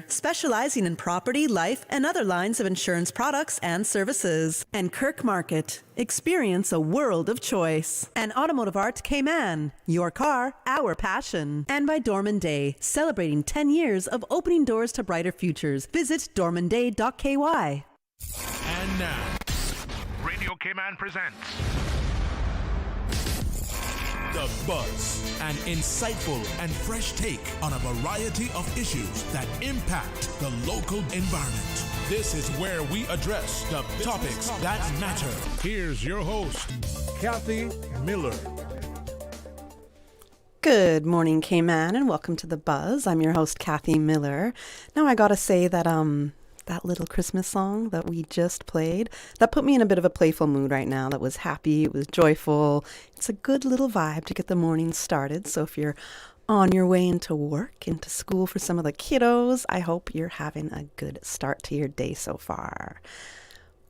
specializing in property, life, and other lines of insurance products and services. And Kirk Market. Experience a world of choice. And Automotive Art Cayman. Your car, our passion. And by Dorman Day, celebrating 10 years of opening doors to brighter futures. Visit dormanday.ky. And now, Radio Cayman presents The Buzz, an insightful and fresh take on a variety of issues that impact the local environment. This is where we address the topics that matter. Here's your host, Kathy Miller. Good morning, Cayman, and welcome to The Buzz. I'm your host, Kathy Miller. Now, I gotta say that, that little Christmas song that we just played, that put me in a bit of a playful mood right now. That was happy, it was joyful. It's a good little vibe to get the morning started. So if you're on your way into work, into school for some of the kiddos, I hope you're having a good start to your day so far.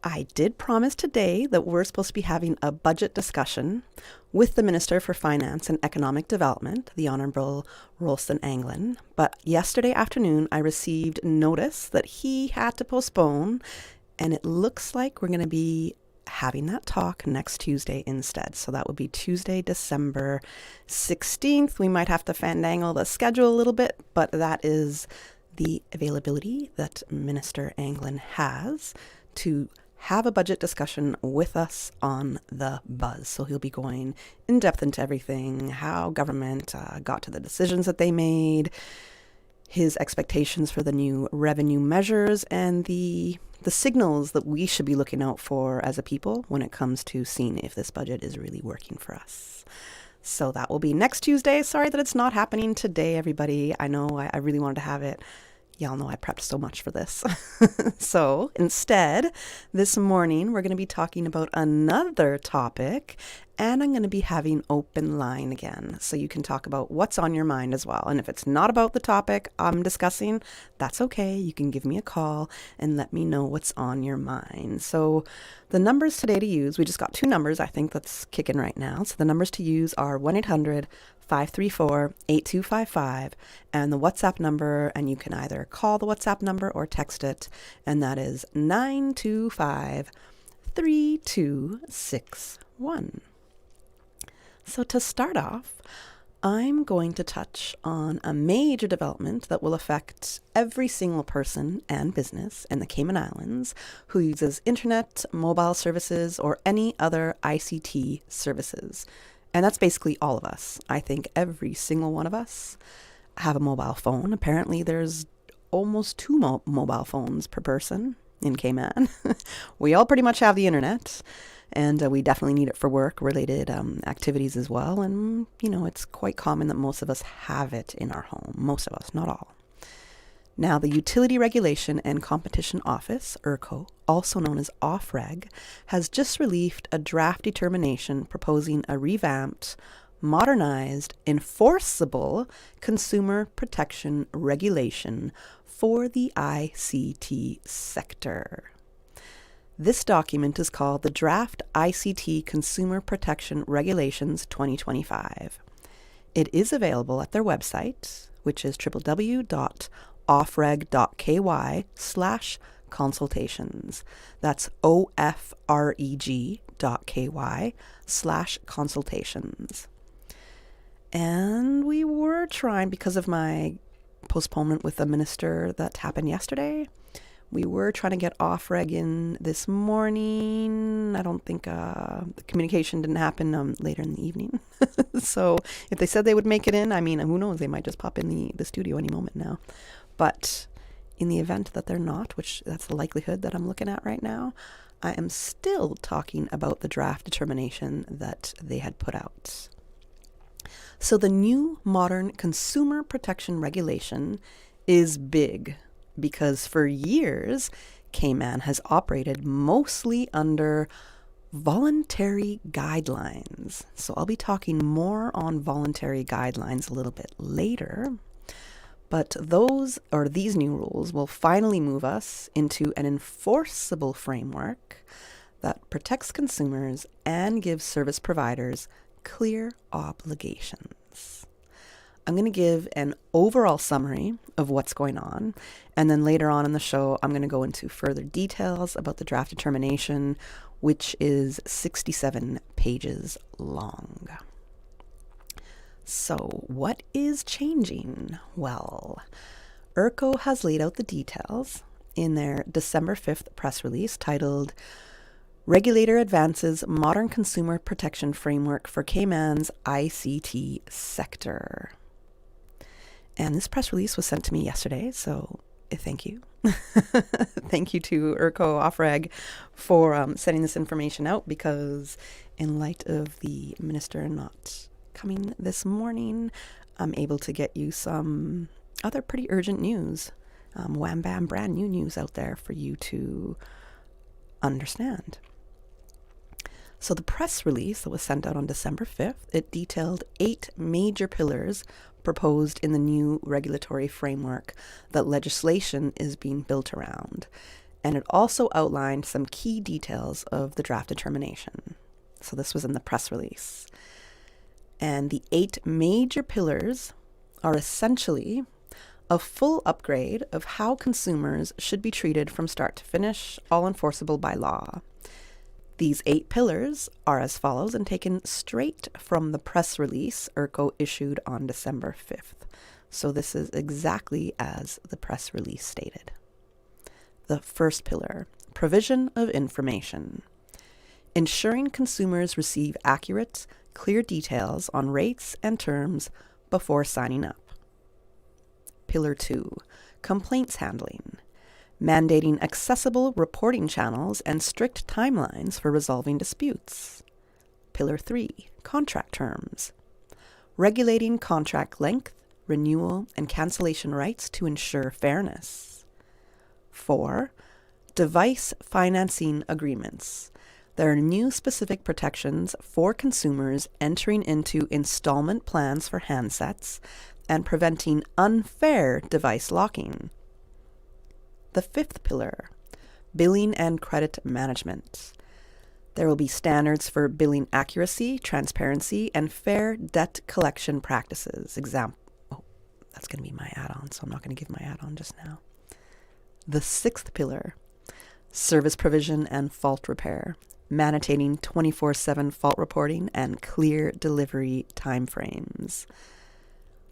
I did promise today that we're supposed to be having a budget discussion with the Minister for Finance and Economic Development, the Honourable Ralston Anglin. But yesterday afternoon, I received notice that he had to postpone, and it looks like we're going to be having that talk next Tuesday instead. So that would be Tuesday, December 16th. We might have to fandangle the schedule a little bit, but that is the availability that Minister Anglin has to have a budget discussion with us on The Buzz. So he'll be going in depth into everything, how government got to the decisions that they made, his expectations for the new revenue measures, and the signals that we should be looking out for as a people when it comes to seeing if this budget is really working for us. So that will be next Tuesday. Sorry that it's not happening today, everybody. I know I really wanted to have it. Y'all know I prepped so much for this. So instead, this morning, we're going to be talking about another topic, and I'm going to be having open line again. So you can talk about what's on your mind as well. And if it's not about the topic I'm discussing, that's okay. You can give me a call and let me know what's on your mind. So the numbers today to use, we just got two numbers, I think, that's kicking right now. So the numbers to use are 1-800-534-8255 and the WhatsApp number, and you can either call the WhatsApp number or text it, and that is 925-3261. So to start off, I'm going to touch on a major development that will affect every single person and business in the Cayman Islands who uses internet, mobile services, or any other ICT services. And that's basically all of us. I think every single one of us have a mobile phone. Apparently there's almost two mobile phones per person in Cayman. We all pretty much have the internet, and we definitely need it for work-related activities as well. And, you know, it's quite common that most of us have it in our home. Most of us, not all. Now, the Utility Regulation and Competition Office, URCO, also known as OFREG, has just released a draft determination proposing a revamped, modernized, enforceable consumer protection regulation for the ICT sector. This document is called the Draft ICT Consumer Protection Regulations 2025. It is available at their website, which is www.ofreg.ky/consultations. That's ofreg.ky/consultations. And we were trying, because of my postponement with the minister that happened yesterday, we were trying to get OFREG in this morning. I don't think the communication didn't happen later in the evening. So if they said they would make it in, I mean, who knows? They might just pop in the studio any moment now. But in the event that they're not, which that's the likelihood that I'm looking at right now, I am still talking about the draft determination that they had put out. So the new modern consumer protection regulation is big, because for years, Cayman has operated mostly under voluntary guidelines. So I'll be talking more on voluntary guidelines a little bit later. But these new rules will finally move us into an enforceable framework that protects consumers and gives service providers clear obligations. I'm going to give an overall summary of what's going on, and then later on in the show, I'm going to go into further details about the draft determination, which is 67 pages long. So, what is changing? Well, ERCO has laid out the details in their December 5th press release titled Regulator Advances Modern Consumer Protection Framework for Cayman's ICT Sector. And this press release was sent to me yesterday, so thank you. Thank you to ERCO Ofreg for sending this information out, because in light of the minister not coming this morning, I'm able to get you some other pretty urgent news. Wham bam, brand new news out there for you to understand. So the press release that was sent out on December 5th, it detailed 8 major pillars proposed in the new regulatory framework that legislation is being built around. And it also outlined some key details of the draft determination. So this was in the press release. And the 8 major pillars are essentially a full upgrade of how consumers should be treated from start to finish, all enforceable by law. These 8 pillars are as follows, and taken straight from the press release ERCO issued on December 5th. So this is exactly as the press release stated. The first pillar, provision of information. Ensuring consumers receive accurate, clear details on rates and terms before signing up. Pillar 2, complaints handling. Mandating accessible reporting channels and strict timelines for resolving disputes. Pillar 3, contract terms. Regulating contract length, renewal, and cancellation rights to ensure fairness. 4, device financing agreements. There are new specific protections for consumers entering into installment plans for handsets and preventing unfair device locking. The 5th pillar, billing and credit management. There will be standards for billing accuracy, transparency, and fair debt collection practices. That's going to be my add-on, so I'm not going to give my add-on just now. The 6th pillar, service provision and fault repair, mandating 24/7 fault reporting and clear delivery timeframes.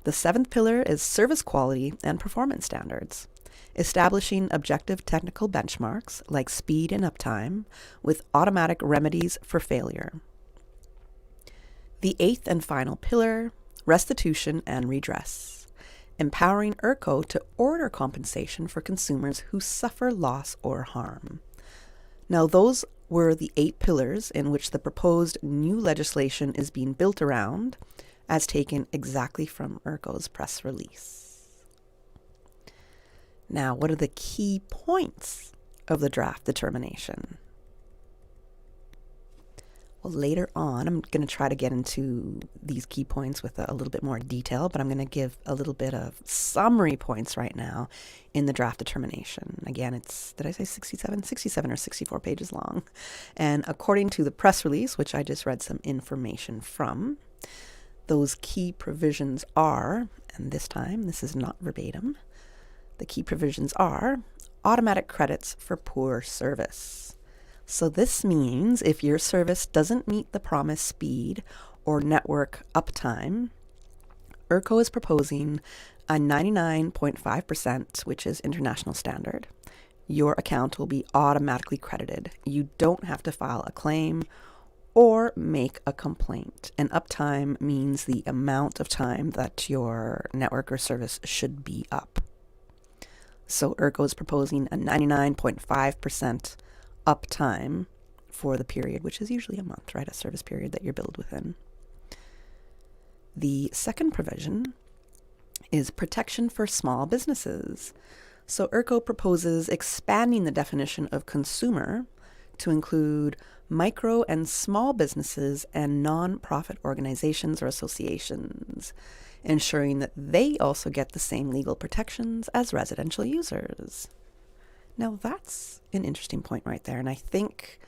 The 7th pillar is service quality and performance standards, establishing objective technical benchmarks like speed and uptime with automatic remedies for failure. The 8th and final pillar, restitution and redress, empowering ERCO to order compensation for consumers who suffer loss or harm. Now, those were the 8 pillars in which the proposed new legislation is being built around, as taken exactly from ERCO's press release. Now, what are the key points of the draft determination? Well, later on, I'm going to try to get into these key points with a little bit more detail, but I'm going to give a little bit of summary points right now in the draft determination. Again, it's, did I say 67? 67 or 64 pages long. And according to the press release, which I just read some information from, those key provisions are, and this time, this is not verbatim, the key provisions are automatic credits for poor service. So this means if your service doesn't meet the promised speed or network uptime, ERCO is proposing a 99.5%, which is international standard. Your account will be automatically credited. You don't have to file a claim or make a complaint. And uptime means the amount of time that your network or service should be up. So ERCO is proposing a 99.5% uptime for the period, which is usually a month, right? A service period that you're billed within. The second provision is protection for small businesses. So ERCO proposes expanding the definition of consumer to include micro and small businesses and non-profit organizations or associations, ensuring that they also get the same legal protections as residential users. Now that's an interesting point right there, and I think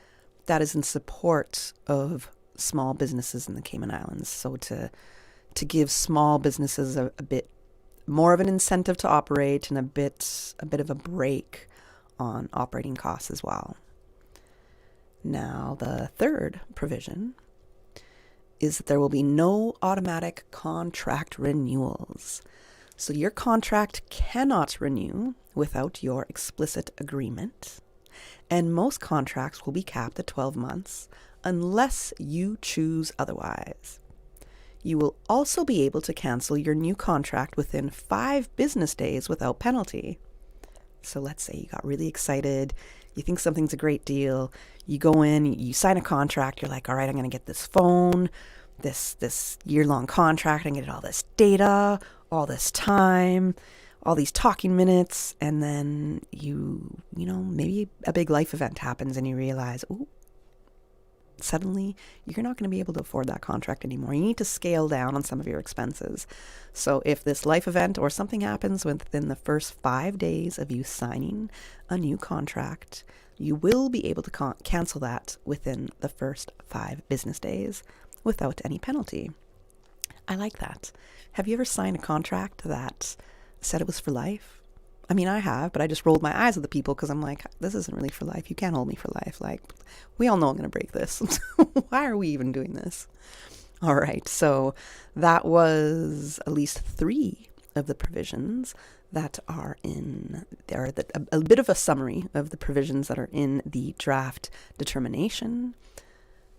that is in support of small businesses in the Cayman Islands. So to to give small businesses a bit more of an incentive to operate and a bit of a break on operating costs as well. Now, the third provision is that there will be no automatic contract renewals. So your contract cannot renew without your explicit agreement, and most contracts will be capped at 12 months unless you choose otherwise. You will also be able to cancel your new contract within 5 business days without penalty. So let's say you got really excited, you think something's a great deal, you go in, you sign a contract, you're like, all right, I'm going to get this phone, this year-long contract, I'm going to get all this data, all this time, all these talking minutes, and then you know, maybe a big life event happens and you realize, ooh, suddenly you're not going to be able to afford that contract anymore. You need to scale down on some of your expenses. So if this life event or something happens within the first 5 days of you signing a new contract, you will be able to cancel that within the first 5 business days without any penalty. I like that. Have you ever signed a contract that said it was for life? I mean, I have, but I just rolled my eyes at the people because I'm like, this isn't really for life. You can't hold me for life. Like, we all know I'm going to break this. Why are we even doing this? All right. So that was at least 3 of the provisions that are in there. A bit of a summary of the provisions that are in the draft determination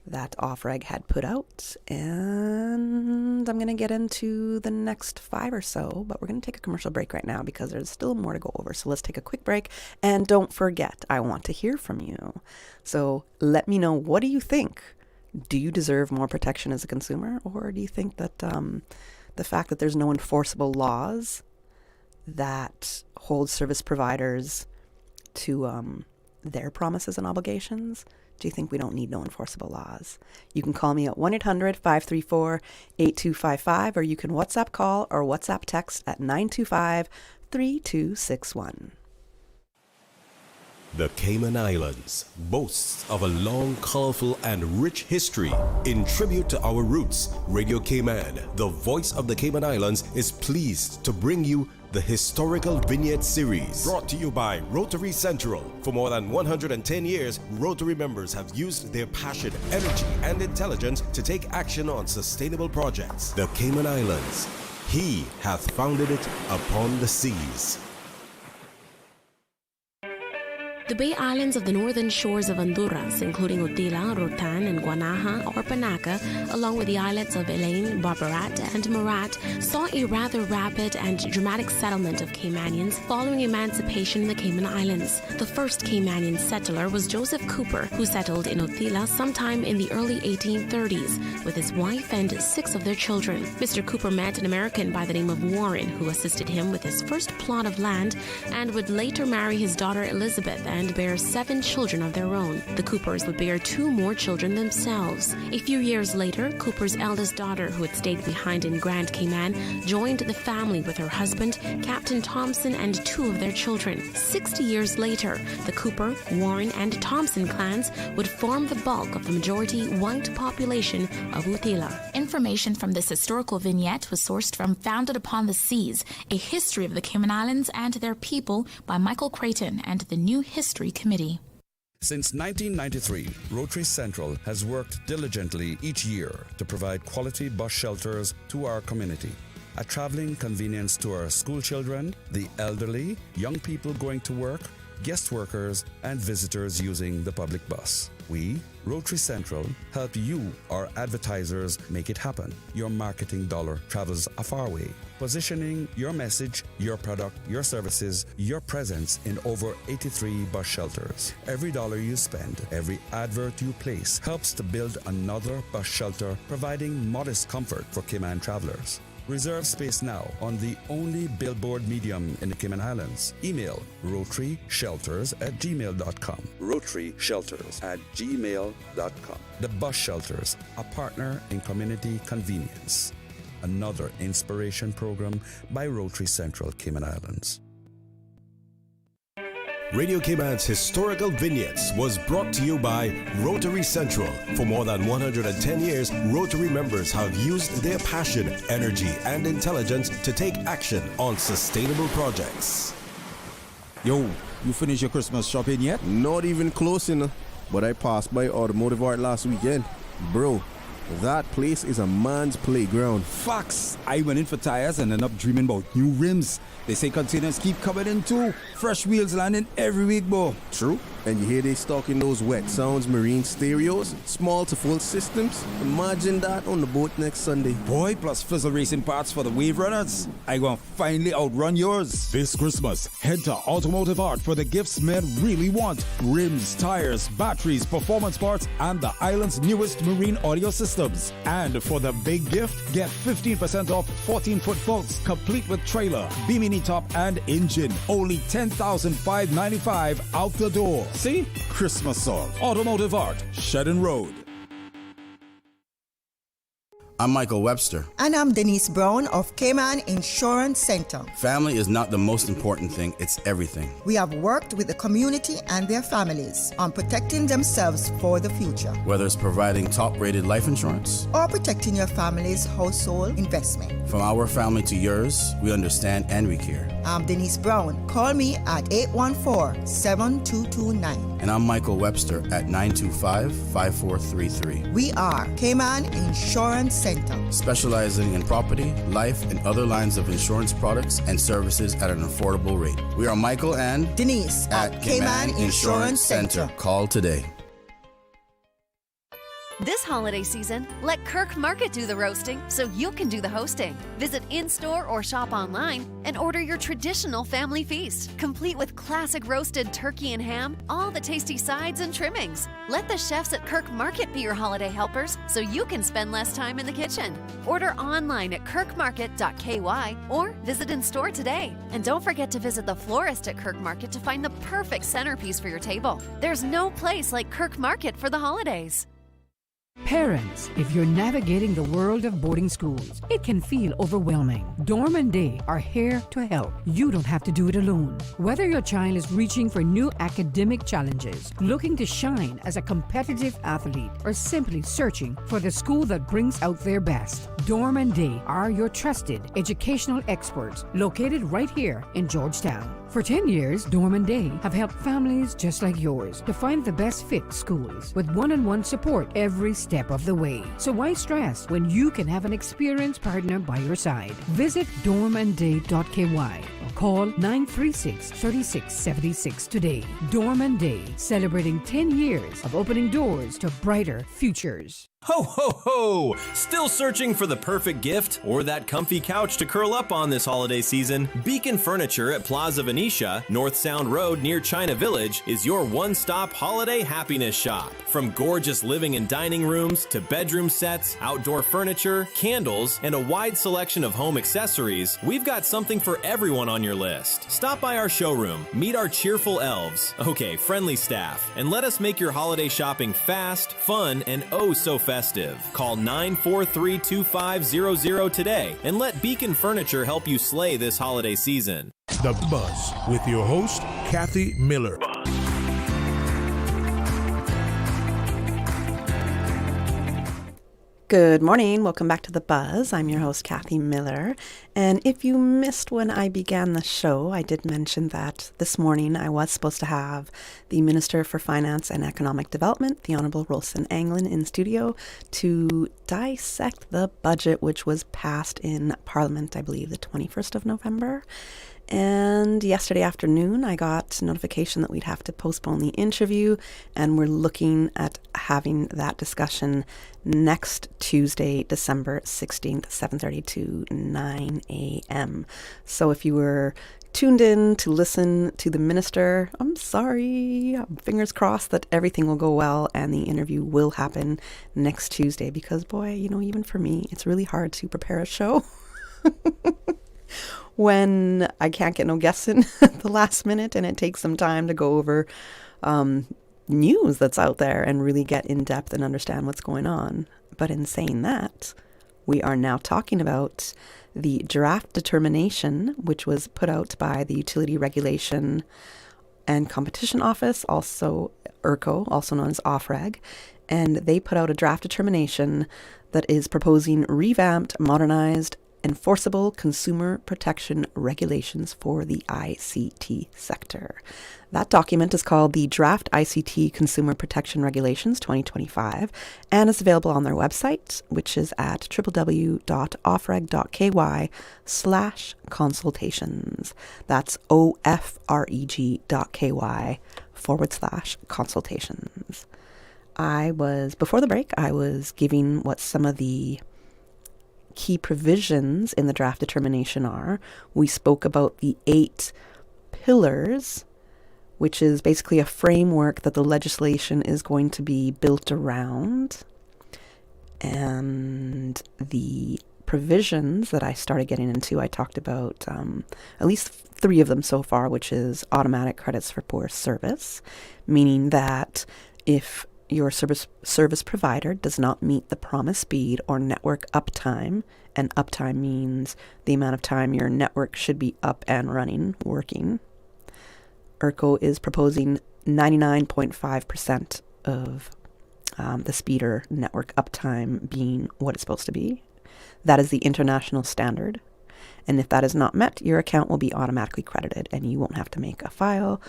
that OFREG had put out, and I'm going to get into the next 5 or so, but we're going to take a commercial break right now because there's still more to go over. So let's take a quick break, and don't forget, I want to hear from you. So let me know, what do you think? Do you deserve more protection as a consumer, or do you think that the fact that there's no enforceable laws that hold service providers to their promises and obligations, do you think we don't need no enforceable laws? You can call me at 1-800-534-8255, or you can WhatsApp call or WhatsApp text at 925-3261. The Cayman Islands boasts of a long, colorful, and rich history. In tribute to our roots, Radio Cayman, the voice of the Cayman Islands, is pleased to bring you the Historical Vignette Series, brought to you by Rotary Central. For more than 110 years, Rotary members have used their passion, energy, and intelligence to take action on sustainable projects. The Cayman Islands, He hath founded it upon the seas. The Bay Islands of the northern shores of Honduras, including Utila, Rotan, and Guanaja or Panaca, along with the islets of Elaine, Barbarat, and Murat, saw a rather rapid and dramatic settlement of Caymanians following emancipation in the Cayman Islands. The first Caymanian settler was Joseph Cooper, who settled in Utila sometime in the early 1830s with his wife and 6 of their children. Mr. Cooper met an American by the name of Warren, who assisted him with his first plot of land and would later marry his daughter Elizabeth and bear 7 children of their own. The Coopers would bear 2 more children themselves. A few years later, Cooper's eldest daughter, who had stayed behind in Grand Cayman, joined the family with her husband, Captain Thompson, and 2 of their children. 60 years later, the Cooper, Warren, and Thompson clans would form the bulk of the majority white population of Utila. Information from this historical vignette was sourced from Founded Upon the Seas, A History of the Cayman Islands and Their People by Michael Creighton and the New History Committee. Since 1993, Rotary Central has worked diligently each year to provide quality bus shelters to our community. A traveling convenience to our school children, the elderly, young people going to work, guest workers, and visitors using the public bus. We, Rotary Central, help you, our advertisers, make it happen. Your marketing dollar travels a far way. Positioning your message, your product, your services, your presence in over 83 bus shelters. Every dollar you spend, every advert you place helps to build another bus shelter, providing modest comfort for Cayman travelers. Reserve space now on the only billboard medium in the Cayman Islands. Email rotaryshelters@gmail.com. rotaryshelters@gmail.com. The Bus Shelters, a partner in community convenience. Another inspiration program by Rotary Central Cayman Islands. Radio Cayman's historical vignettes was brought to you by Rotary Central. For more than 110 years, Rotary members have used their passion, energy, and intelligence to take action on sustainable projects. Yo, you finished your Christmas shopping yet? Not even close, but I passed by Automotive Art last weekend. Bro, that place is a man's playground. Facts! I went in for tires and ended up dreaming about new rims. They say containers keep coming in too. Fresh wheels landing every week, bro. True. And you hear they stocking those Wet Sounds marine stereos? Small to full systems? Imagine that on the boat next Sunday. Boy, plus Fizzle Racing parts for the wave runners. I gonna finally outrun yours. This Christmas, head to Automotive Art for the gifts men really want. Rims, tires, batteries, performance parts, and the island's newest marine audio systems. And for the big gift, get 15% off 14-foot boats, complete with trailer, bimini top, and engine. Only $10,595 out the door. See? Christmas song. Automotive Art, Shedden Road. I'm Michael Webster. And I'm Denise Brown of Cayman Insurance Center. Family is not the most important thing, it's everything. We have worked with the community and their families on protecting themselves for the future. Whether it's providing top-rated life insurance or protecting your family's household investment. From our family to yours, we understand and we care. I'm Denise Brown. Call me at 814-7229. And I'm Michael Webster at 925-5433. We are Cayman Insurance Center, specializing in property, life, and other lines of insurance products and services at an affordable rate. We are Michael and Denise at Cayman Insurance Center. Call today. This holiday season, let Kirk Market do the roasting so you can do the hosting. Visit in-store or shop online and order your traditional family feast, complete with classic roasted turkey and ham, all the tasty sides and trimmings. Let the chefs at Kirk Market be your holiday helpers so you can spend less time in the kitchen. Order online at kirkmarket.ky or visit in-store today. And don't forget to visit the florist at Kirk Market to find the perfect centerpiece for your table. There's no place like Kirk Market for the holidays. Parents, if you're navigating the world of boarding schools, it can feel overwhelming. Dorm and Day are here to help. You don't have to do it alone. Whether your child is reaching for new academic challenges, looking to shine as a competitive athlete, or simply searching for the school that brings out their best, Dorm and Day are your trusted educational experts located right here in Georgetown. For 10 years, Dorm and Day have helped families just like yours to find the best fit schools with one-on-one support every step of the way. So why stress when you can have an experienced partner by your side? Visit dormandday.ky or call 936-3676 today. Dorm and Day, celebrating 10 years of opening doors to brighter futures. Ho, ho, ho! Still searching for the perfect gift or that comfy couch to curl up on this holiday season? Beacon Furniture at Plaza Venetia, North Sound Road near China Village, is your one-stop holiday happiness shop. From gorgeous living and dining rooms to bedroom sets, outdoor furniture, candles, and a wide selection of home accessories, we've got something for everyone on your list. Stop by our showroom, meet our cheerful elves, friendly staff, and let us make your holiday shopping fast, fun, and oh so festive. Call 943-2500 today and let Beacon Furniture help you slay this holiday season. The Buzz with your host, Kathy Miller. Good morning. Welcome back to The Buzz. I'm your host, Kathy Miller. And if you missed when I began the show, I did mention that this morning I was supposed to have the Minister for Finance and Economic Development, the Honorable Roslyn Anglin, in studio to dissect the budget, which was passed in Parliament, I believe, the 21st of November. And yesterday afternoon, I got notification that we'd have to postpone the interview, and we're looking at having that discussion next Tuesday, December 16th, 7:30 to 9 a.m. So if you were tuned in to listen to the minister, I'm sorry. Fingers crossed that everything will go well and the interview will happen next Tuesday, because boy, even for me, it's really hard to prepare a show when I can't get no guests in at the last minute, and it takes some time to go over news that's out there and really get in depth and understand what's going on. But in saying that, we are now talking about the draft determination, which was put out by the Utility Regulation and Competition Office, also ERCO, also known as OFREG, and they put out a draft determination that is proposing revamped, modernized, enforceable consumer protection regulations for the ICT sector. That document is called the Draft ICT Consumer Protection Regulations 2025 and is available on their website, which is at www.ofreg.ky/consultations. That's ofreg.ky/consultations. Before the break, I was giving what some of the key provisions in the draft determination are. We spoke about the 8 pillars, which is basically a framework that the legislation is going to be built around. And the provisions that I started getting into, I talked about at least 3 of them so far, which is automatic credits for poor service, meaning that if your service provider does not meet the promised speed or network uptime, and uptime means the amount of time your network should be up and running, working. ERCO is proposing 99.5% of the speed or network uptime being what it's supposed to be. That is the international standard. And if that is not met, your account will be automatically credited and you won't have to make a file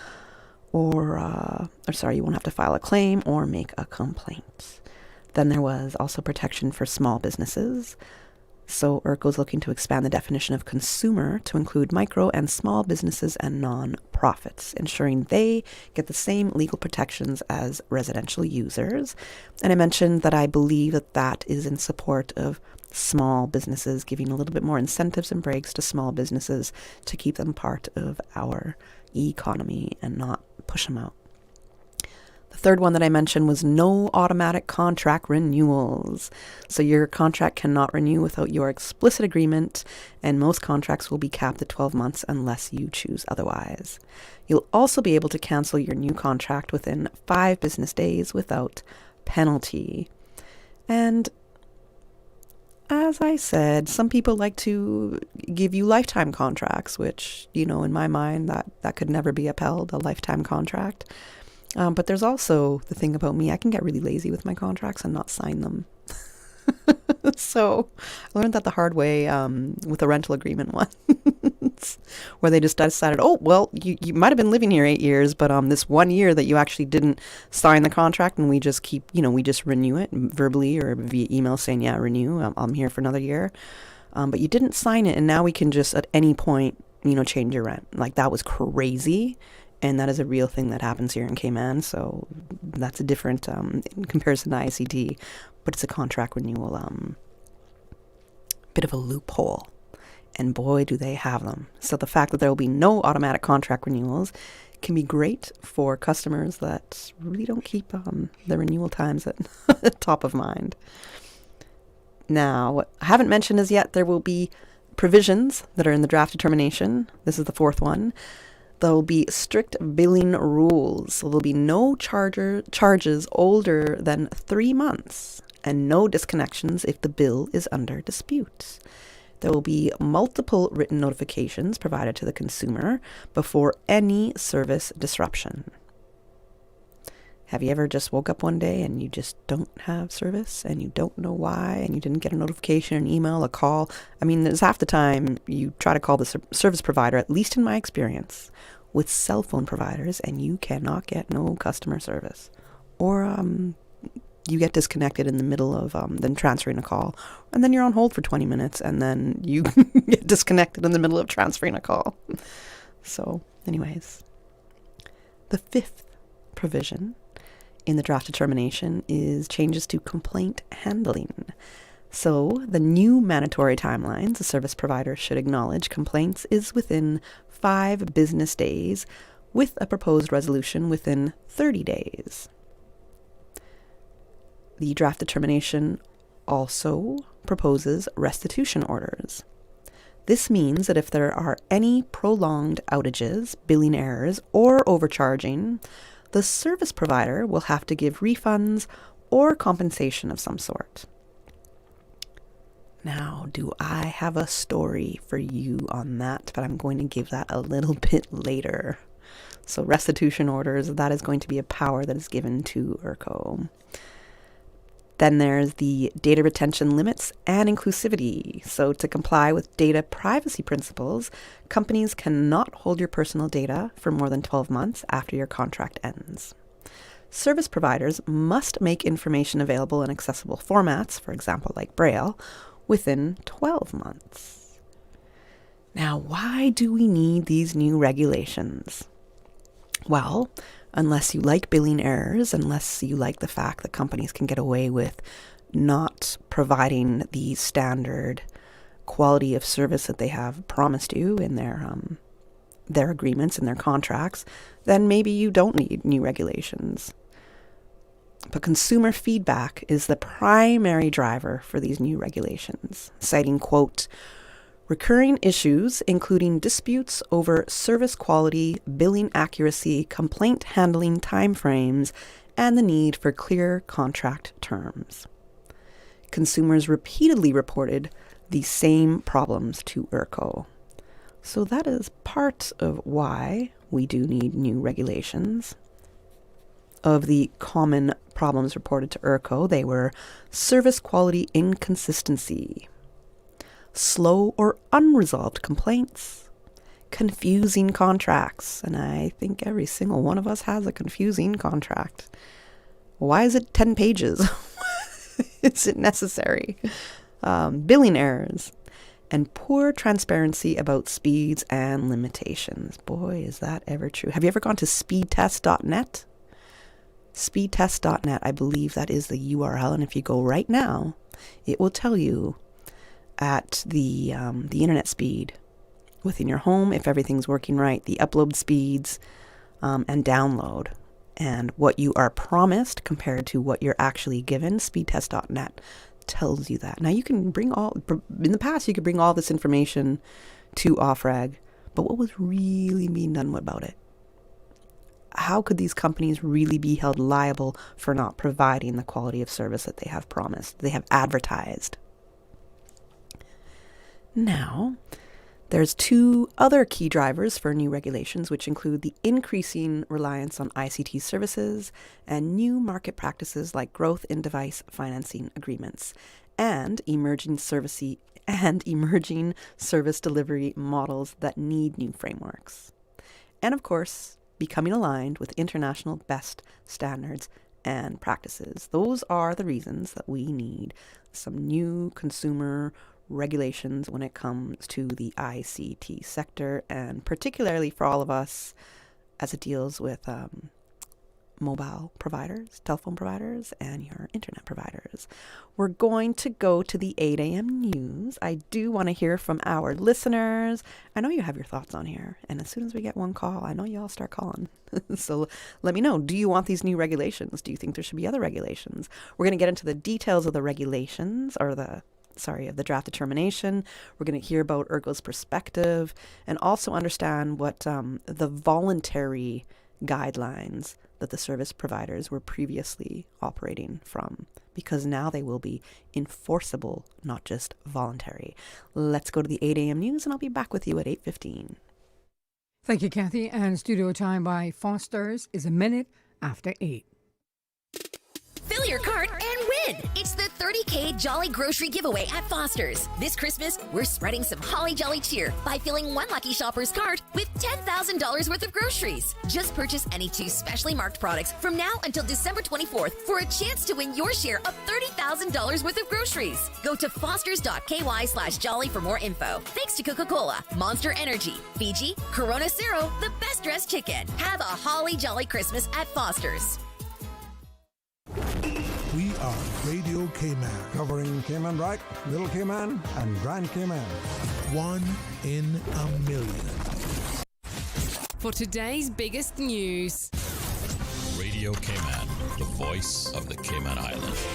you won't have to file a claim or make a complaint. Then there was also protection for small businesses. So ERCO is looking to expand the definition of consumer to include micro and small businesses and non-profits, ensuring they get the same legal protections as residential users. And I mentioned that I believe that that is in support of small businesses, giving a little bit more incentives and breaks to small businesses to keep them part of our economy and not push them out. The third one that I mentioned was no automatic contract renewals. So your contract cannot renew without your explicit agreement, and most contracts will be capped at 12 months unless you choose otherwise. You'll also be able to cancel your new contract within 5 business days without penalty. And as I said, some people like to give you lifetime contracts, which, in my mind, that could never be upheld, a lifetime contract. But there's also the thing about me, I can get really lazy with my contracts and not sign them. So I learned that the hard way with a rental agreement once, where they just decided, oh, well, you might have been living here 8 years, but this 1 year that you actually didn't sign the contract, and we just keep, we just renew it verbally or via email saying, yeah, renew, I'm here for another year. But you didn't sign it, and now we can just at any point, change your rent. Like, that was crazy. And that is a real thing that happens here in Cayman. So that's a different, in comparison to ICT, but it's a contract renewal, bit of a loophole. And boy, do they have them. So the fact that there will be no automatic contract renewals can be great for customers that really don't keep the renewal times at top of mind. Now, what I haven't mentioned as yet, there will be provisions that are in the draft determination. This is the 4th one. There will be strict billing rules. So there'll be no charges older than 3 months and no disconnections if the bill is under dispute. There will be multiple written notifications provided to the consumer before any service disruption. Have you ever just woke up one day and you just don't have service and you don't know why and you didn't get a notification, an email, a call? I mean, there's half the time you try to call the service provider, at least in my experience, with cell phone providers, and you cannot get no customer service. Or you get disconnected in the middle of then transferring a call, and then you're on hold for 20 minutes, and then you get disconnected in the middle of transferring a call. So, anyways, the 5th provision in the draft determination is changes to complaint handling. So the new mandatory timelines a service provider should acknowledge complaints is within 5 business days, with a proposed resolution within 30 days. The draft determination also proposes restitution orders. This means that if there are any prolonged outages, billing errors, or overcharging, the service provider will have to give refunds or compensation of some sort. Now, do I have a story for you on that? But I'm going to give that a little bit later. So restitution orders, that is going to be a power that is given to ERCO. Then there's the data retention limits and inclusivity. So to comply with data privacy principles, companies cannot hold your personal data for more than 12 months after your contract ends. Service providers must make information available in accessible formats, for example, like Braille, within 12 months. Now, why do we need these new regulations? Well, unless you like billing errors, unless you like the fact that companies can get away with not providing the standard quality of service that they have promised you in their agreements and their contracts, then maybe you don't need new regulations. But consumer feedback is the primary driver for these new regulations, citing, quote, recurring issues, including disputes over service quality, billing accuracy, complaint handling timeframes, and the need for clear contract terms. Consumers repeatedly reported the same problems to ERCO. So that is part of why we do need new regulations. Of the common problems reported to ERCO, they were service quality inconsistency, slow or unresolved complaints, confusing contracts, and I think every single one of us has a confusing contract. Why is it 10 pages? Is it necessary? Billing errors, and poor transparency about speeds and limitations. Boy, is that ever true. Have you ever gone to speedtest.net? Speedtest.net, I believe that is the URL, and if you go right now, it will tell you at the internet speed within your home, if everything's working right, the upload speeds and download, and what you are promised compared to what you're actually given. Speedtest.net tells you that. Now you can in the past you could bring all this information to OFRAG, but what was really being done about it? How could these companies really be held liable for not providing the quality of service that they have promised, they have advertised? Now, there's two other key drivers for new regulations, which include the increasing reliance on ICT services and new market practices like growth in device financing agreements and emerging service delivery models that need new frameworks. And of course, becoming aligned with international best standards and practices. Those are the reasons that we need some new consumer regulations when it comes to the ICT sector, and particularly for all of us as it deals with mobile providers, telephone providers, and your internet providers. We're going to go to the 8 a.m. news. I do want to hear from our listeners. I know you have your thoughts on here, and as soon as we get one call, I know you all start calling. So let me know, do you want these new regulations? Do you think there should be other regulations? We're going to get into the details of the regulations, or of the draft determination. We're going to hear about ERCO's perspective and also understand what the voluntary guidelines that the service providers were previously operating from, because now they will be enforceable, not just voluntary. Let's go to the 8 a.m. news, and I'll be back with you at 8:15. Thank you, Kathy. And studio time by Foster's is a minute after 8. Fill your cart and win! It's the 30K Jolly Grocery Giveaway at Foster's. This Christmas, we're spreading some holly jolly cheer by filling one lucky shopper's cart with $10,000 worth of groceries. Just purchase any 2 specially marked products from now until December 24th for a chance to win your share of $30,000 worth of groceries. Go to fosters.ky/jolly for more info. Thanks to Coca-Cola, Monster Energy, Fiji, Corona Cero, the best dressed chicken. Have a holly jolly Christmas at Foster's. We are Radio Cayman. Covering Cayman Right, Little Cayman, and Grand Cayman. 1 in a million. For today's biggest news. Radio Cayman, the voice of the Cayman Islands.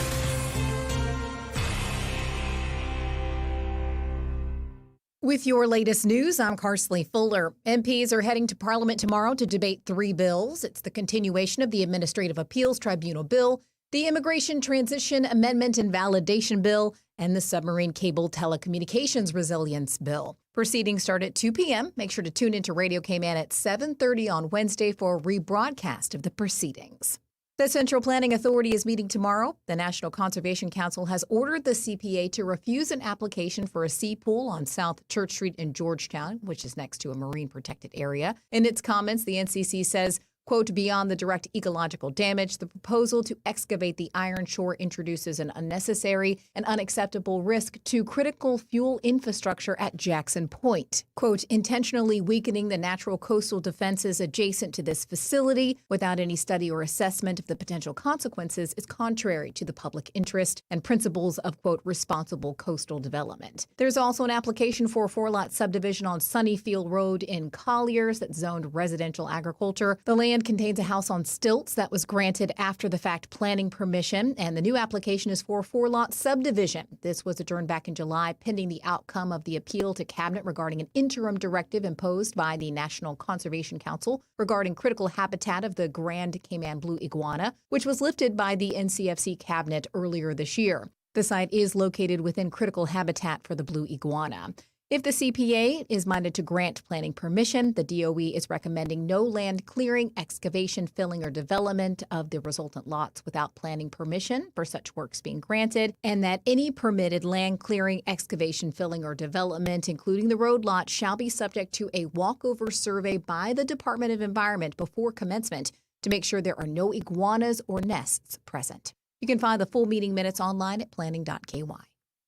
With your latest news, I'm Carsley Fuller. MPs are heading to Parliament tomorrow to debate 3 bills. It's the continuation of the Administrative Appeals Tribunal Bill, the Immigration Transition Amendment and Validation Bill, and the Submarine Cable Telecommunications Resilience Bill. Proceedings start at 2 p.m. Make sure to tune into Radio Cayman at 7:30 on Wednesday for a rebroadcast of the proceedings. The Central Planning Authority is meeting tomorrow. The National Conservation Council has ordered the CPA to refuse an application for a sea pool on South Church Street in Georgetown, which is next to a marine protected area. In its comments, the NCC says, quote, beyond the direct ecological damage, the proposal to excavate the iron shore introduces an unnecessary and unacceptable risk to critical fuel infrastructure at Jackson Point. Quote, intentionally weakening the natural coastal defenses adjacent to this facility without any study or assessment of the potential consequences is contrary to the public interest and principles of, quote, responsible coastal development. There's also an application for a 4-lot subdivision on Sunnyfield Road in Colliers that's zoned residential agriculture. The land contains a house on stilts that was granted after the fact planning permission, and the new application is for a 4-lot subdivision. This was adjourned back in July pending the outcome of the appeal to Cabinet regarding an interim directive imposed by the National Conservation Council regarding critical habitat of the Grand Cayman blue iguana, which was lifted by the NCFC Cabinet earlier this year. The site is located within critical habitat for the blue iguana. If the CPA is minded to grant planning permission, the DOE is recommending no land clearing, excavation, filling, or development of the resultant lots without planning permission for such works being granted, and that any permitted land clearing, excavation, filling, or development, including the road lot, shall be subject to a walkover survey by the Department of Environment before commencement to make sure there are no iguanas or nests present. You can find the full meeting minutes online at planning.ky.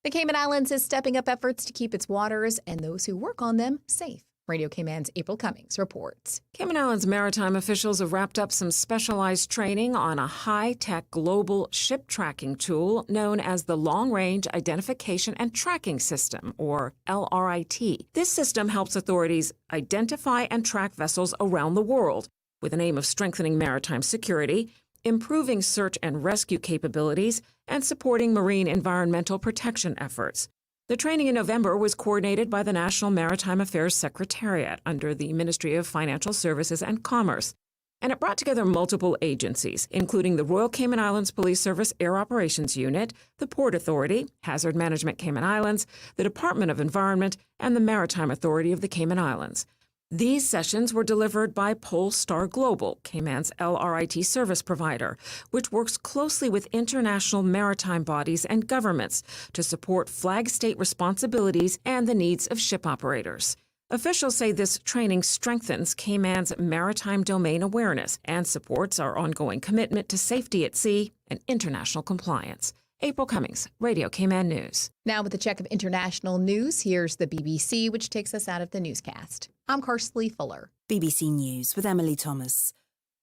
The Cayman Islands is stepping up efforts to keep its waters and those who work on them safe. Radio Cayman's April Cummings reports. Cayman Islands maritime officials have wrapped up some specialized training on a high-tech global ship tracking tool known as the Long Range Identification and Tracking System, or LRIT. This system helps authorities identify and track vessels around the world with an aim of strengthening maritime security, improving search and rescue capabilities, and supporting marine environmental protection efforts. The training in November was coordinated by the National Maritime Affairs Secretariat under the Ministry of Financial Services and Commerce, and it brought together multiple agencies, including the Royal Cayman Islands Police Service Air Operations Unit, the Port Authority, Hazard Management Cayman Islands, the Department of Environment, and the Maritime Authority of the Cayman Islands. These sessions were delivered by Polestar Global, Cayman's LRIT service provider, which works closely with international maritime bodies and governments to support flag state responsibilities and the needs of ship operators. Officials say this training strengthens Cayman's maritime domain awareness and supports our ongoing commitment to safety at sea and international compliance. April Cummings, Radio Cayman News. Now with a check of international news, here's the BBC, which takes us out of the newscast. I'm Karsley Fuller. BBC News with Emily Thomas.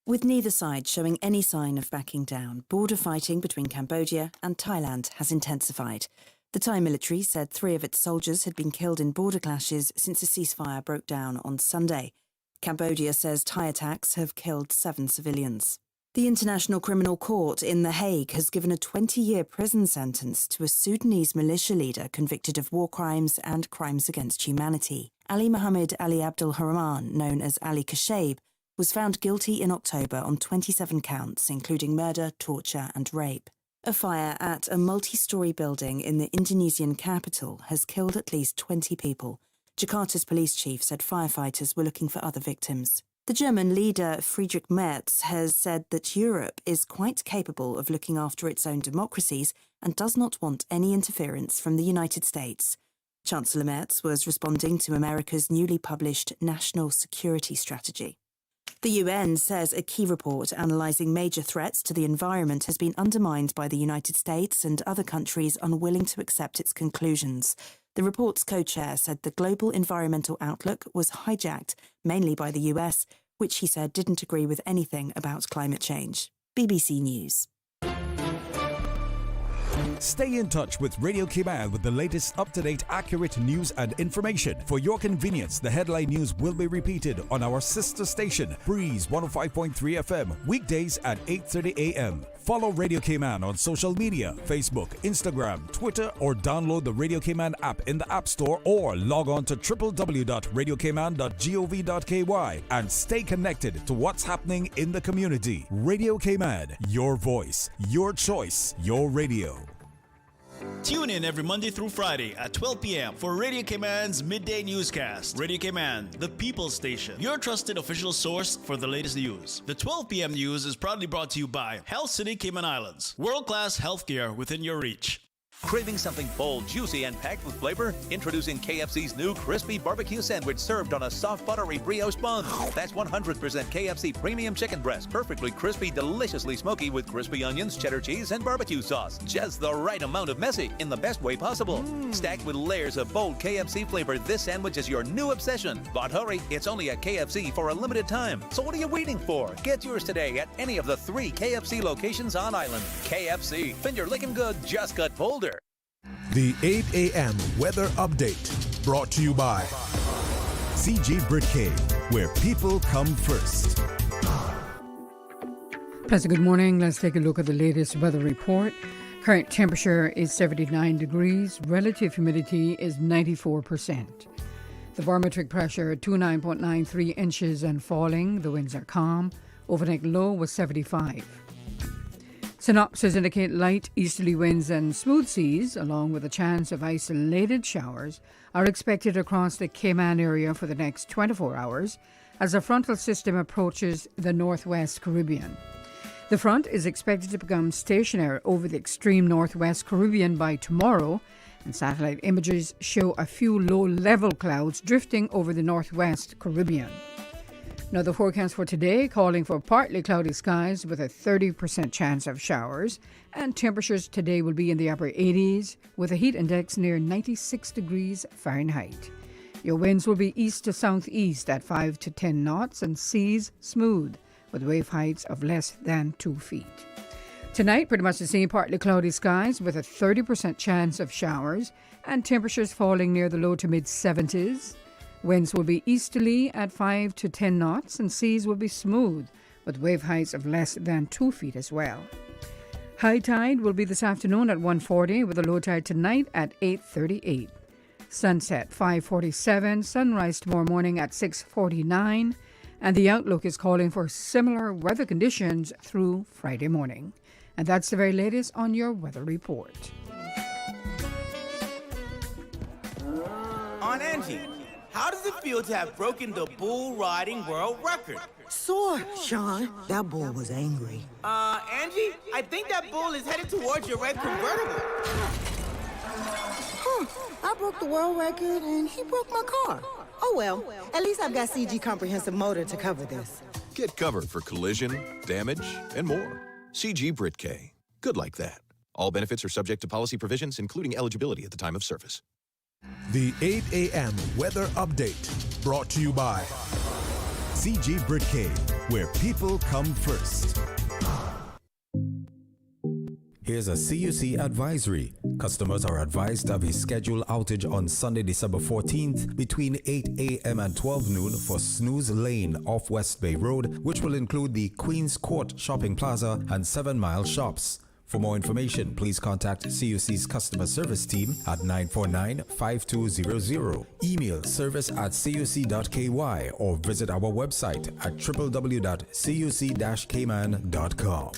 With neither side showing any sign of backing down, border fighting between Cambodia and Thailand has intensified. The Thai military said 3 of its soldiers had been killed in border clashes since a ceasefire broke down on Sunday. Cambodia says Thai attacks have killed 7 civilians. The International Criminal Court in The Hague has given a 20-year prison sentence to a Sudanese militia leader convicted of war crimes and crimes against humanity. Ali Mohammed Ali Abdul Rahman, known as Ali Kashabe, was found guilty in October on 27 counts, including murder, torture and rape. A fire at a multi-storey building in the Indonesian capital has killed at least 20 people. Jakarta's police chief said firefighters were looking for other victims. The German leader Friedrich Merz has said that Europe is quite capable of looking after its own democracies and does not want any interference from the United States. Chancellor Merz was responding to America's newly published National Security Strategy. The UN says a key report analysing major threats to the environment has been undermined by the United States and other countries unwilling to accept its conclusions. The report's co-chair said the global environmental outlook was hijacked, mainly by the US, which he said didn't agree with anything about climate change. BBC News. Stay in touch with Radio Cayman with the latest up-to-date, accurate news and information. For your convenience, the headline news will be repeated on our sister station, Breeze 105.3 FM, weekdays at 8:30 a.m. Follow Radio Cayman on social media, Facebook, Instagram, Twitter, or download the Radio Cayman app in the App Store or log on to www.radiocayman.gov.ky and stay connected to what's happening in the community. Radio Cayman, your voice, your choice, your radio. Tune in every Monday through Friday at 12 p.m. for Radio Cayman's Midday Newscast. Radio Cayman, the People's Station, your trusted official source for the latest news. The 12 p.m. news is proudly brought to you by Health City Cayman Islands. World-class healthcare within your reach. Craving something bold, juicy, and packed with flavor? Introducing KFC's new crispy barbecue sandwich served on a soft, buttery brioche bun. That's 100% KFC premium chicken breast, perfectly crispy, deliciously smoky with crispy onions, cheddar cheese, and barbecue sauce. Just the right amount of messy in the best way possible. Stacked with layers of bold KFC flavor, this sandwich is your new obsession. But hurry, it's only at KFC for a limited time. So what are you waiting for? Get yours today at any of the 3 KFC locations on island. KFC, finger licking good, just got bolder. The 8 a.m. weather update brought to you by CG Britcay, where people come first. Pleasant good morning. Let's take a look at the latest weather report. Current temperature is 79 degrees. Relative humidity is 94%. The barometric pressure 29.93 inches and falling. The winds are calm. Overnight low was 75. Synopsis indicate light easterly winds and smooth seas, along with a chance of isolated showers, are expected across the Cayman area for the next 24 hours as a frontal system approaches the northwest Caribbean. The front is expected to become stationary over the extreme northwest Caribbean by tomorrow, and satellite images show a few low-level clouds drifting over the northwest Caribbean. Now, the forecast for today calling for partly cloudy skies with a 30% chance of showers, and temperatures today will be in the upper 80s with a heat index near 96 degrees Fahrenheit. Your winds will be east to southeast at 5 to 10 knots and seas smooth with wave heights of less than 2 feet. Tonight, pretty much the same, partly cloudy skies with a 30% chance of showers and temperatures falling near the low to mid 70s. Winds will be easterly at 5 to 10 knots and seas will be smooth with wave heights of less than 2 feet as well. High tide will be this afternoon at 1:40 with a low tide tonight at 8:38. Sunset 5:47, sunrise tomorrow morning at 6:49, and the outlook is calling for similar weather conditions through Friday morning. And that's the very latest on your weather report. On Angie, how does it feel to have broken the bull riding world record? Sore, Sean. That bull was angry. Angie, I think that bull is headed towards your red convertible. I broke the world record and he broke my car. Oh well, at least I've got CG Comprehensive Motor to cover this. Get covered for collision, damage, and more. CG Britcay. Good like that. All benefits are subject to policy provisions, including eligibility at the time of service. The 8 a.m. weather update brought to you by CG Britcay, where people come first. Here's a CUC advisory. Customers are advised of a scheduled outage on Sunday, December 14th between 8 a.m. and 12 noon for Snooze Lane off West Bay Road, which will include the Queen's Court Shopping Plaza and 7 Mile Shops. For more information, please contact CUC's customer service team at 949-5200. Email service@cuc.ky or visit our website at www.cuc-cayman.com.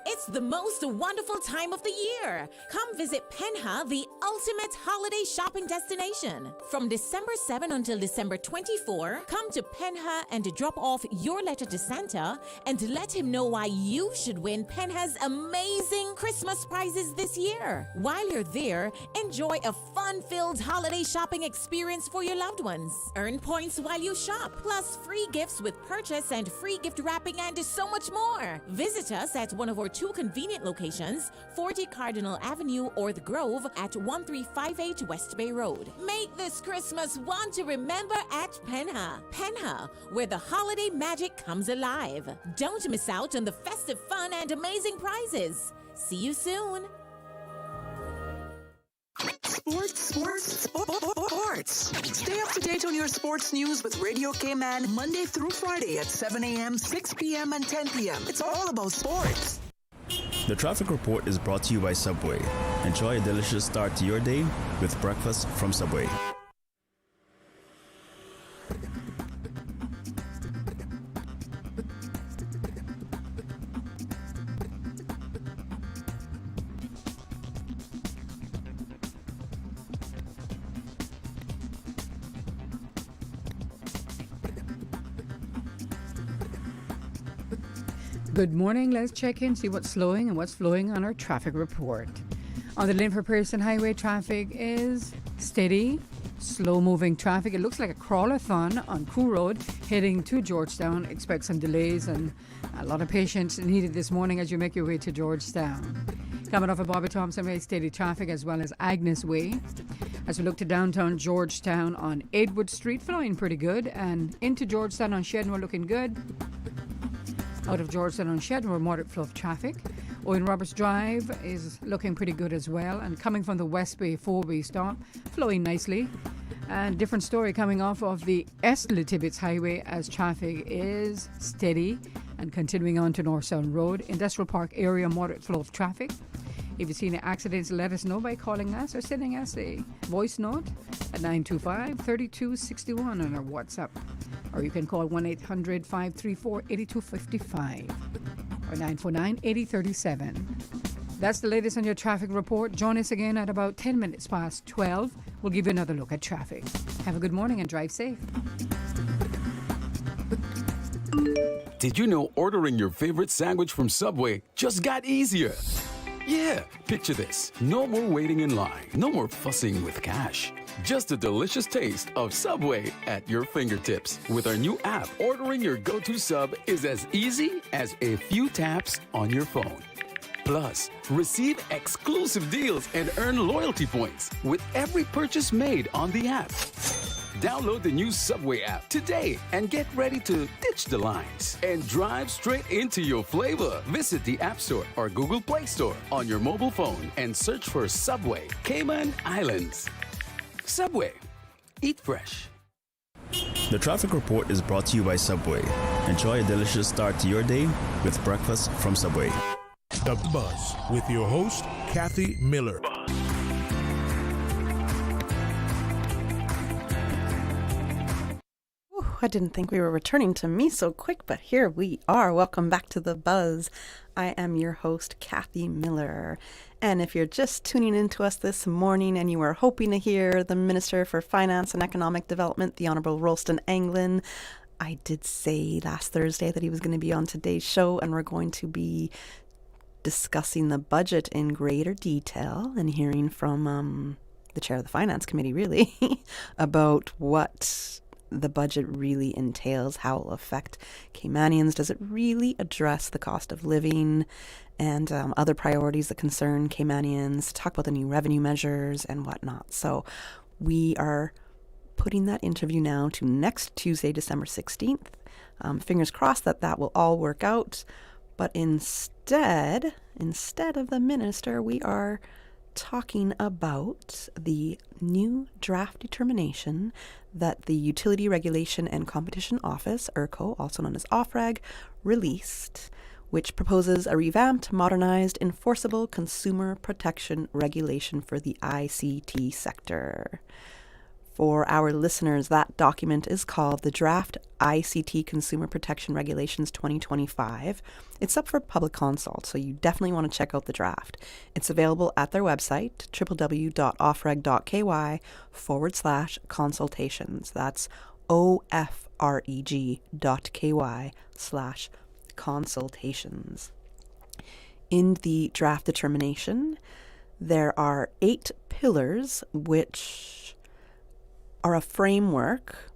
It's the most wonderful time of the year. Come visit Penha, the ultimate holiday shopping destination. From December 7 until December 24, come to Penha and drop off your letter to Santa and let him know why you should win Penha's amazing Christmas prizes this year. While you're there, enjoy a fun-filled holiday shopping experience for your loved ones. Earn points while you shop, plus free gifts with purchase and free gift wrapping and so much more. Visit us at one of our 2 convenient locations, 40 Cardinal Avenue or The Grove at 1358 West Bay Road. Make this Christmas one to remember at Penha. Penha, where the holiday magic comes alive. Don't miss out on the festive fun and amazing prizes. See you soon. Sports. Stay up to date on your sports news with Radio Cayman Monday through Friday at 7 a.m., 6 p.m., and 10 p.m. It's all about sports. The traffic report is brought to you by Subway. Enjoy a delicious start to your day with breakfast from Subway. Good morning. Let's check in, see what's slowing and what's flowing on our traffic report. On the Linford Pearson Highway, traffic is steady, slow-moving traffic. It looks like a crawler-thon on Crew Road heading to Georgetown. Expect some delays and a lot of patience needed this morning as you make your way to Georgetown. Coming off of Bobby Thompson Way, steady traffic as well as Agnes Way. As we look to downtown Georgetown on Edward Street, flowing pretty good, and into Georgetown on Shedmore looking good. Out of Georgetown on Shedmore, moderate flow of traffic. Owen Roberts Drive is looking pretty good as well, and coming from the West Bay four-way stop, flowing nicely. And different story coming off of the Esther Tibbetts Highway as traffic is steady and continuing on to North Sound Road. Industrial Park area, moderate flow of traffic. If you see any accidents, let us know by calling us or sending us a voice note at 925-3261 on our WhatsApp. Or you can call 1-800-534-8255 or 949-8037. That's the latest on your traffic report. Join us again at about 10 minutes past 12. We'll give you another look at traffic. Have a good morning and drive safe. Did you know ordering your favorite sandwich from Subway just got easier? Yeah, picture this. No more waiting in line. No more fussing with cash. Just a delicious taste of Subway at your fingertips. With our new app, ordering your go-to sub is as easy as a few taps on your phone. Plus, receive exclusive deals and earn loyalty points with every purchase made on the app. Download the new Subway app today and get ready to ditch the lines and drive straight into your flavor. Visit the App Store or Google Play Store on your mobile phone and search for Subway Cayman Islands. Subway. Eat fresh. The traffic report is brought to you by Subway. Enjoy a delicious start to your day with breakfast from Subway. The Buzz with your host, Kathy Miller. I didn't think we were returning to me so quick, but here we are. Welcome back to The Buzz. I am your host, Kathy Miller. And if you're just tuning into us this morning and you were hoping to hear the Minister for Finance and Economic Development, the Honourable Ralston Anglin, I did say last Thursday that he was going to be on today's show, and we're going to be discussing the budget in greater detail and hearing from the chair of the Finance Committee, really, about what the budget really entails, how it will affect Caymanians. Does it really address the cost of living and other priorities that concern Caymanians? Talk about the new revenue measures and whatnot. So we are putting that interview now to next Tuesday, December 16th. Fingers crossed that will all work out. But instead of the minister, we are talking about the new draft determination that the Utility Regulation and Competition Office, ERCO, also known as OFREG, released, which proposes a revamped, modernized, enforceable consumer protection regulation for the ICT sector. For our listeners, that document is called the Draft ICT Consumer Protection Regulations 2025. It's up for public consult, so you definitely want to check out the draft. It's available at their website, www.ofreg.ky/consultations. That's ofreg.ky/consultations. In the draft determination, there are 8 pillars which are a framework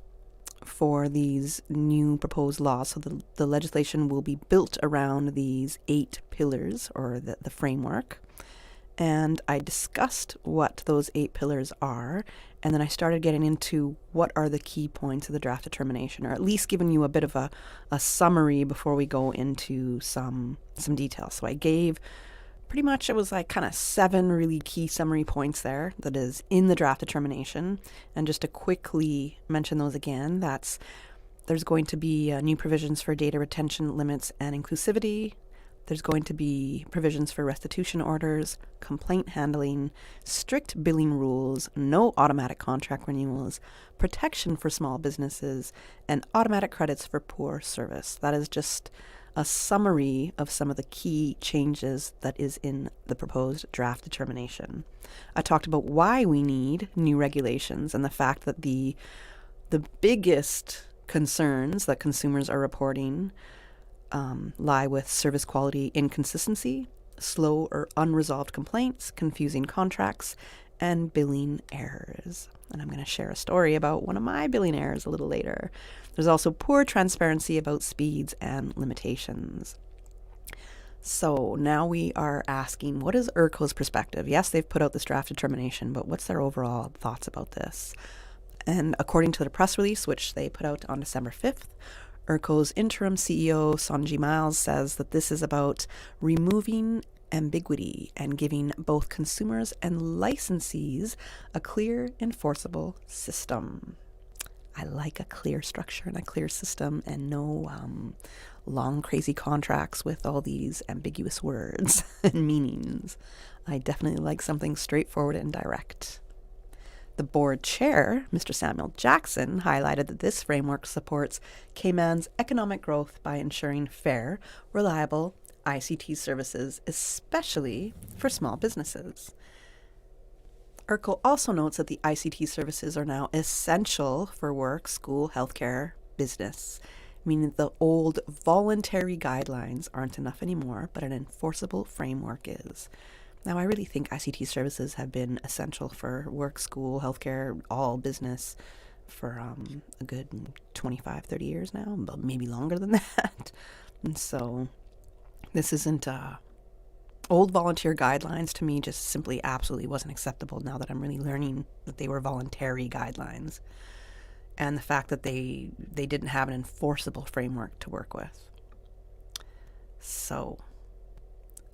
for these new proposed laws. So the legislation will be built around these 8 pillars, or the framework. And I discussed what those 8 pillars are, and then I started getting into what are the key points of the draft determination, or at least giving you a bit of a summary before we go into some details. So I gave pretty much, it was like kind of 7 really key summary points there that is in the draft determination. And just to quickly mention those again, there's going to be new provisions for data retention limits and inclusivity. There's going to be provisions for restitution orders, complaint handling, strict billing rules, no automatic contract renewals, protection for small businesses, and automatic credits for poor service. That is just a summary of some of the key changes that is in the proposed draft determination. I talked about why we need new regulations and the fact that the biggest concerns that consumers are reporting lie with service quality inconsistency, slow or unresolved complaints, confusing contracts, and billing errors. And I'm going to share a story about one of my billing errors a little later. There's also poor transparency about speeds and limitations. So now we are asking, what is ERCO's perspective? Yes, they've put out this draft determination, but what's their overall thoughts about this? And according to the press release, which they put out on December 5th, ERCO's interim CEO, Sanjay Miles, says that this is about removing ambiguity and giving both consumers and licensees a clear, enforceable system. I like a clear structure and a clear system and no long, crazy contracts with all these ambiguous words and meanings. I definitely like something straightforward and direct. The board chair, Mr. Samuel Jackson, highlighted that this framework supports Cayman's economic growth by ensuring fair, reliable ICT services, especially for small businesses. ERCO also notes that the ICT services are now essential for work, school, healthcare, business, meaning the old voluntary guidelines aren't enough anymore, but an enforceable framework is. Now, I really think ICT services have been essential for work, school, healthcare, all business for a good 25, 30 years now, but maybe longer than that. And so this isn't old volunteer guidelines to me just simply absolutely wasn't acceptable now that I'm really learning that they were voluntary guidelines. And the fact that they didn't have an enforceable framework to work with. So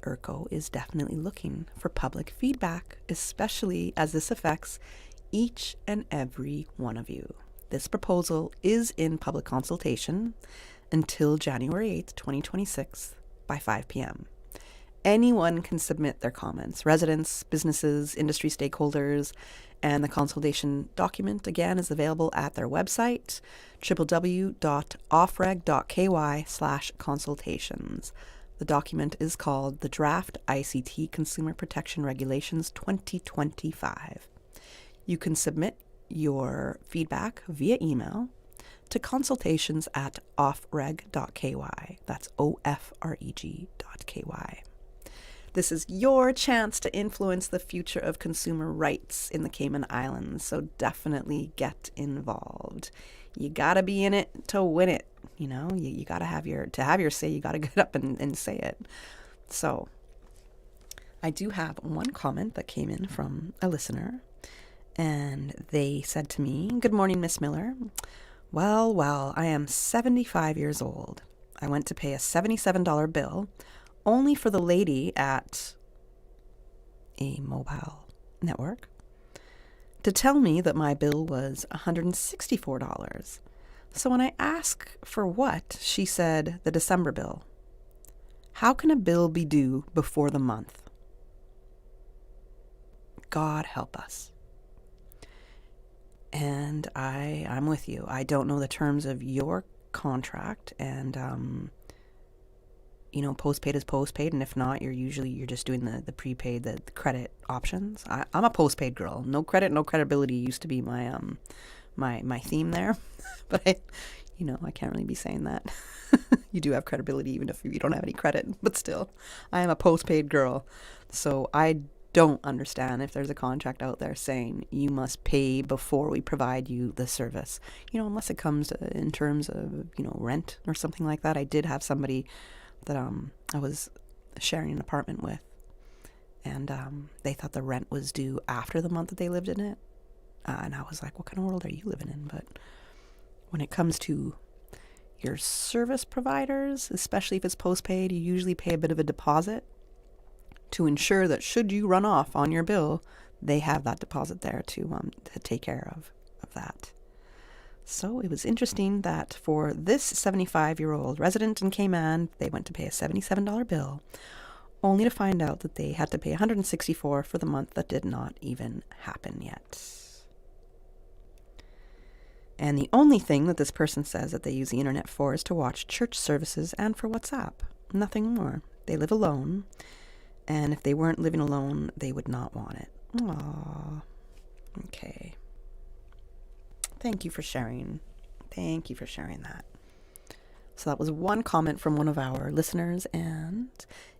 ERCO is definitely looking for public feedback, especially as this affects each and every one of you. This proposal is in public consultation until January 8th, 2026 by 5 p.m. Anyone can submit their comments, residents, businesses, industry stakeholders, and the consultation document, again, is available at their website, www.offreg.ky/consultations. The document is called the Draft ICT Consumer Protection Regulations 2025. You can submit your feedback via email to consultations@offreg.ky. That's OFREG.ky. This is your chance to influence the future of consumer rights in the Cayman Islands, so definitely get involved. You gotta be in it to win it. You know, you gotta have your say, you gotta get up and say it. So I do have one comment that came in from a listener, and they said to me, "Good morning, Miss Miller. Well, I am 75 years old. I went to pay a $77 bill only for the lady at a mobile network to tell me that my bill was $164. So when I asked for what, she said the December bill. How can a bill be due before the month? God help us." And I'm with you. I don't know the terms of your contract, and postpaid is postpaid, and if not, you're just doing the prepaid, the credit options. I'm a postpaid girl. No credit, no credibility used to be my my theme there, but I can't really be saying that. You do have credibility even if you don't have any credit, but still, I am a postpaid girl. So I don't understand if there's a contract out there saying you must pay before we provide you the service. Unless it comes in terms of rent or something like that. I did have somebody that I was sharing an apartment with, and they thought the rent was due after the month that they lived in it, and I was like, what kind of world are you living in? But when it comes to your service providers, especially if it's postpaid, you usually pay a bit of a deposit to ensure that should you run off on your bill, they have that deposit there to take care of that. So it was interesting that for this 75-year-old resident in Cayman, they went to pay a $77 bill, only to find out that they had to pay $164 for the month that did not even happen yet. And the only thing that this person says that they use the internet for is to watch church services and for WhatsApp. Nothing more. They live alone, and if they weren't living alone, they would not want it. Aww. Okay. Thank you for sharing. Thank you for sharing that. So that was one comment from one of our listeners. And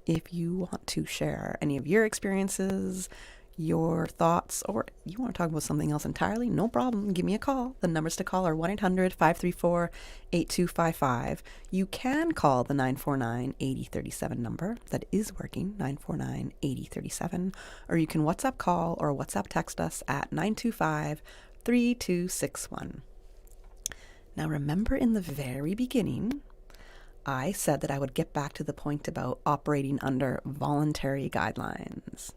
if you want to share any of your experiences, your thoughts, or you want to talk about something else entirely, no problem. Give me a call. The numbers to call are 1-800-534-8255. You can call the 949-8037 number. That is working, 949-8037. Or you can WhatsApp call or WhatsApp text us at 925-3261. Now remember, in the very beginning, I said that I would get back to the point about operating under voluntary guidelines.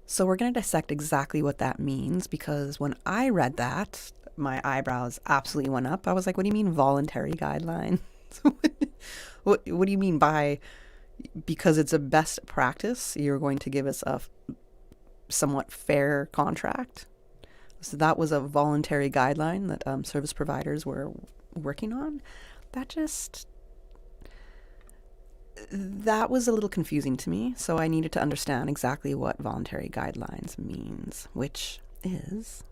So we're going to dissect exactly what that means, because when I read that, my eyebrows absolutely went up. I was like, what do you mean voluntary guidelines? What do you mean by, because it's a best practice, you're going to give us a somewhat fair contract? So that was a voluntary guideline that service providers were working on. That was a little confusing to me, so I needed to understand exactly what voluntary guidelines means, which is,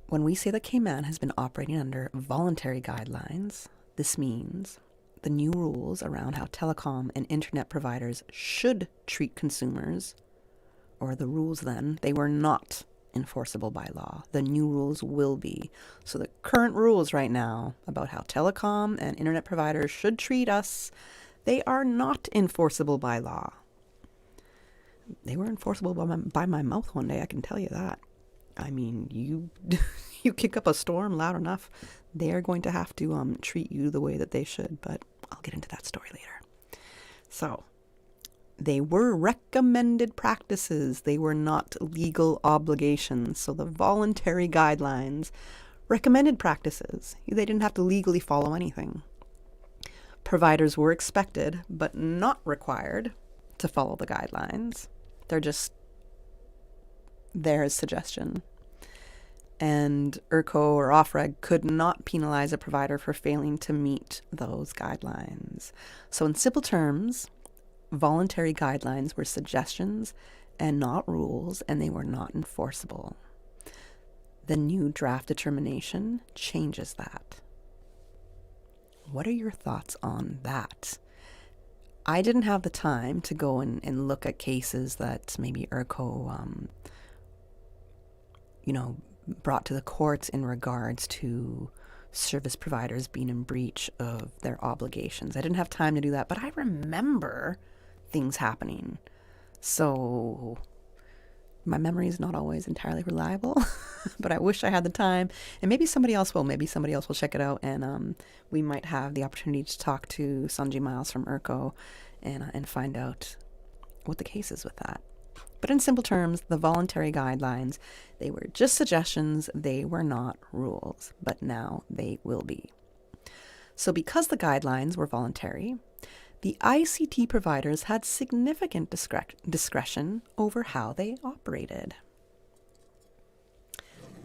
when we say that Cayman has been operating under voluntary guidelines, this means the new rules around how telecom and internet providers should treat consumers, or the rules then, they were not enforceable by law. The new rules will be. So the current rules right now about how telecom and internet providers should treat us, they are not enforceable by law. They were enforceable by my mouth one day, I can tell you that. I mean, you kick up a storm loud enough, they're going to have to treat you the way that they should, but I'll get into that story later. So, they were recommended practices. They were not legal obligations. So the voluntary guidelines, recommended practices. They didn't have to legally follow anything. Providers were expected, but not required, to follow the guidelines. They're just there as suggestion. And ERCO or OFREG could not penalize a provider for failing to meet those guidelines. So in simple terms, voluntary guidelines were suggestions and not rules, and they were not enforceable. The new draft determination changes that. What are your thoughts on that? I didn't have the time to go and look at cases that maybe ERCO, brought to the courts in regards to service providers being in breach of their obligations. I didn't have time to do that, but I remember things happening. So my memory is not always entirely reliable, but I wish I had the time. And maybe somebody else will. Maybe somebody else will check it out, and we might have the opportunity to talk to Sanjay Miles from ERCO and find out what the case is with that. But in simple terms, the voluntary guidelines, they were just suggestions. They were not rules, but now they will be. So because the guidelines were voluntary, the ICT providers had significant discretion over how they operated.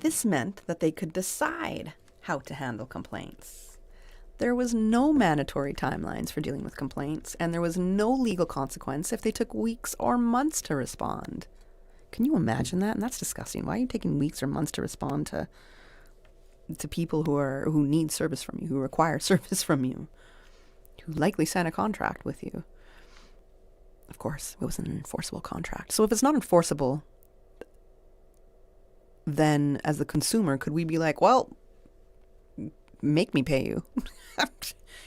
This meant that they could decide how to handle complaints. There was no mandatory timelines for dealing with complaints, and there was no legal consequence if they took weeks or months to respond. Can you imagine that? And that's disgusting. Why are you taking weeks or months to respond to people who need service from you, who require service from you, who likely sign a contract with you? Of course, it was an enforceable contract. So if it's not enforceable, then as the consumer, could we be like, well, make me pay you?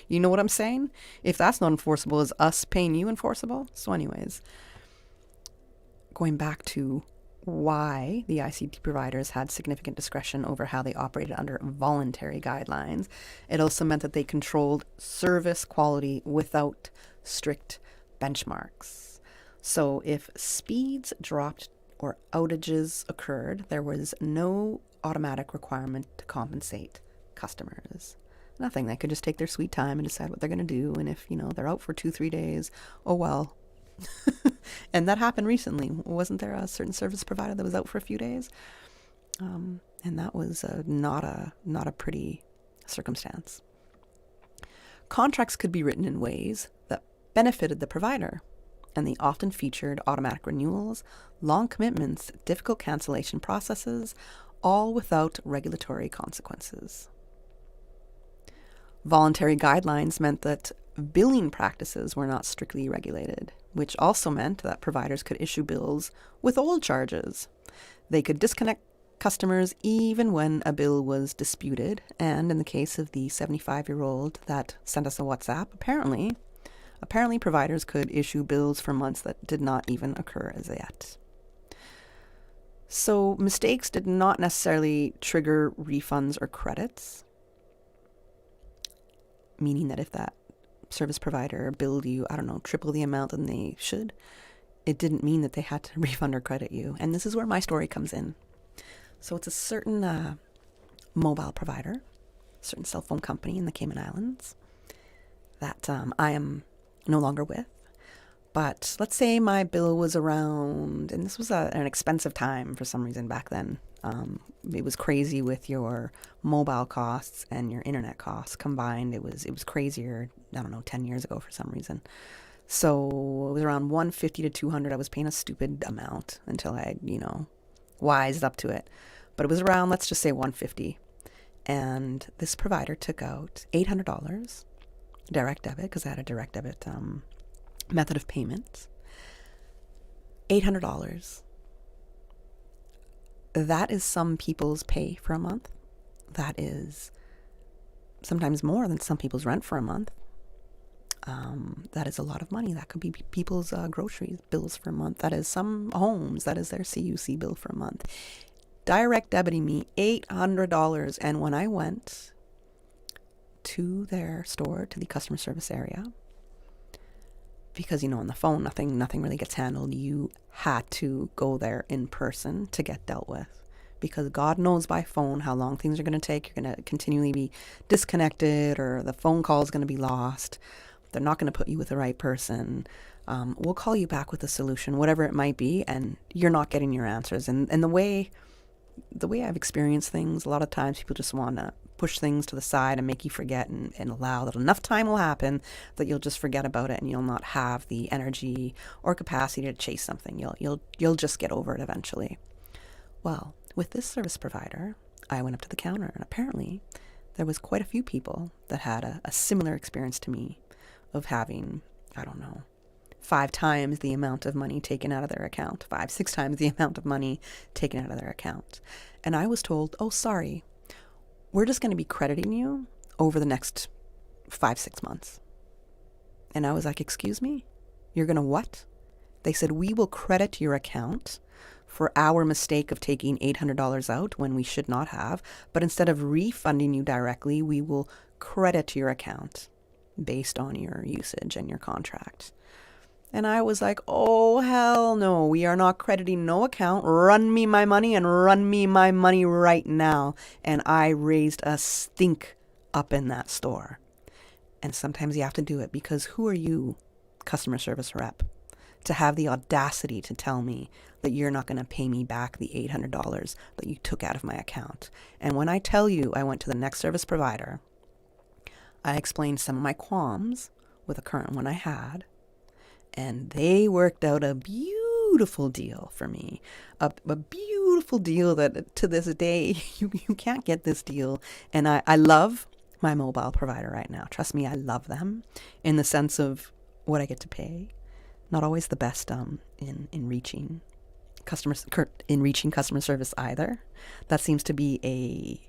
You know what I'm saying? If that's not enforceable, is us paying you enforceable? So anyways, going back to why the ICT providers had significant discretion over how they operated under voluntary guidelines, it also meant that they controlled service quality without strict benchmarks. So if speeds dropped or outages occurred, there was no automatic requirement to compensate customers. Nothing. They could just take their sweet time and decide what they're going to do. And if, they're out for 2-3 days, oh well. And that happened recently. Wasn't there a certain service provider that was out for a few days? And that was not a pretty circumstance. Contracts could be written in ways that benefited the provider, and they often featured automatic renewals, long commitments, difficult cancellation processes, all without regulatory consequences. Voluntary guidelines meant that billing practices were not strictly regulated, which also meant that providers could issue bills with old charges. They could disconnect customers even when a bill was disputed, and in the case of the 75-year-old that sent us a WhatsApp, apparently providers could issue bills for months that did not even occur as yet. So mistakes did not necessarily trigger refunds or credits, meaning that if that service provider billed you, triple the amount than they should, it didn't mean that they had to refund or credit you. And this is where my story comes in. So it's a certain mobile provider, a certain cell phone company in the Cayman Islands that I am no longer with. But let's say my bill was around, and this was an expensive time for some reason back then. It was crazy with your mobile costs and your internet costs combined. It was crazier, 10 years ago for some reason. So it was around $150 to $200. I was paying a stupid amount until I, wised up to it. But it was around, let's just say $150. And this provider took out $800 direct debit, because I had a direct debit method of payment. $800. That is some people's pay for a month. That is sometimes more than some people's rent for a month. That is a lot of money. That could be people's groceries bills for a month. That is some homes. That is their CUC bill for a month. Direct debiting me $800. And when I went to their store, to the customer service area, because, on the phone, nothing really gets handled. You had to go there in person to get dealt with, because God knows by phone how long things are going to take. You're going to continually be disconnected, or the phone call is going to be lost. They're not going to put you with the right person. We'll call you back with a solution, whatever it might be, and you're not getting your answers. And the way I've experienced things, a lot of times people just want to push things to the side and make you forget, and allow that enough time will happen that you'll just forget about it, and you'll not have the energy or capacity to chase something. You'll just get over it eventually. Well, with this service provider, I went up to the counter, and apparently there was quite a few people that had a similar experience to me of having, 5 times the amount of money taken out of their account, 5-6 times the amount of money taken out of their account. And I was told, oh, sorry, we're just going to be crediting you over the next 5-6 months. And I was like, excuse me? You're going to what? They said, we will credit your account for our mistake of taking $800 out when we should not have. But instead of refunding you directly, we will credit your account based on your usage and your contract. And I was like, oh, hell no, we are not crediting no account. Run me my money, and run me my money right now. And I raised a stink up in that store. And sometimes you have to do it, because who are you, customer service rep, to have the audacity to tell me that you're not going to pay me back the $800 that you took out of my account? And when I tell you I went to the next service provider, I explained some of my qualms with the current one I had, and they worked out a beautiful deal for me. A beautiful deal that to this day, you can't get this deal. And I love my mobile provider right now. Trust me, I love them in the sense of what I get to pay. Not always the best in reaching customer service either. That seems to be a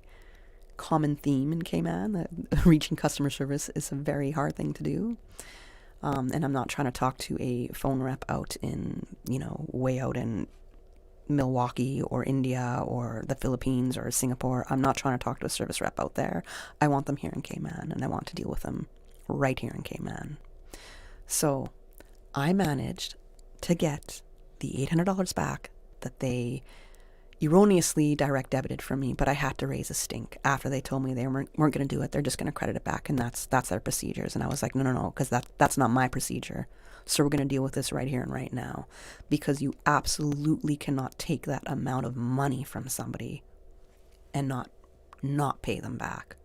common theme in Cayman, that reaching customer service is a very hard thing to do. And I'm not trying to talk to a phone rep out in, way out in Milwaukee or India or the Philippines or Singapore. I'm not trying to talk to a service rep out there. I want them here in Cayman, and I want to deal with them right here in Cayman. So I managed to get the $800 back that they erroneously direct debited from me, but I had to raise a stink after they told me they weren't going to do it. They're just going to credit it back, and that's their procedures. And I was like, no, because that's not my procedure. So we're going to deal with this right here and right now, because you absolutely cannot take that amount of money from somebody and not pay them back.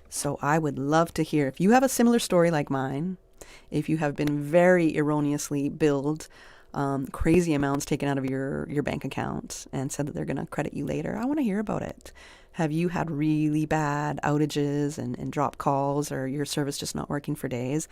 So I would love to hear if you have a similar story like mine, if you have been very erroneously billed crazy amounts taken out of your bank account and said that they're going to credit you later. I want to hear about it. Have you had really bad outages and drop calls, or your service just not working for days?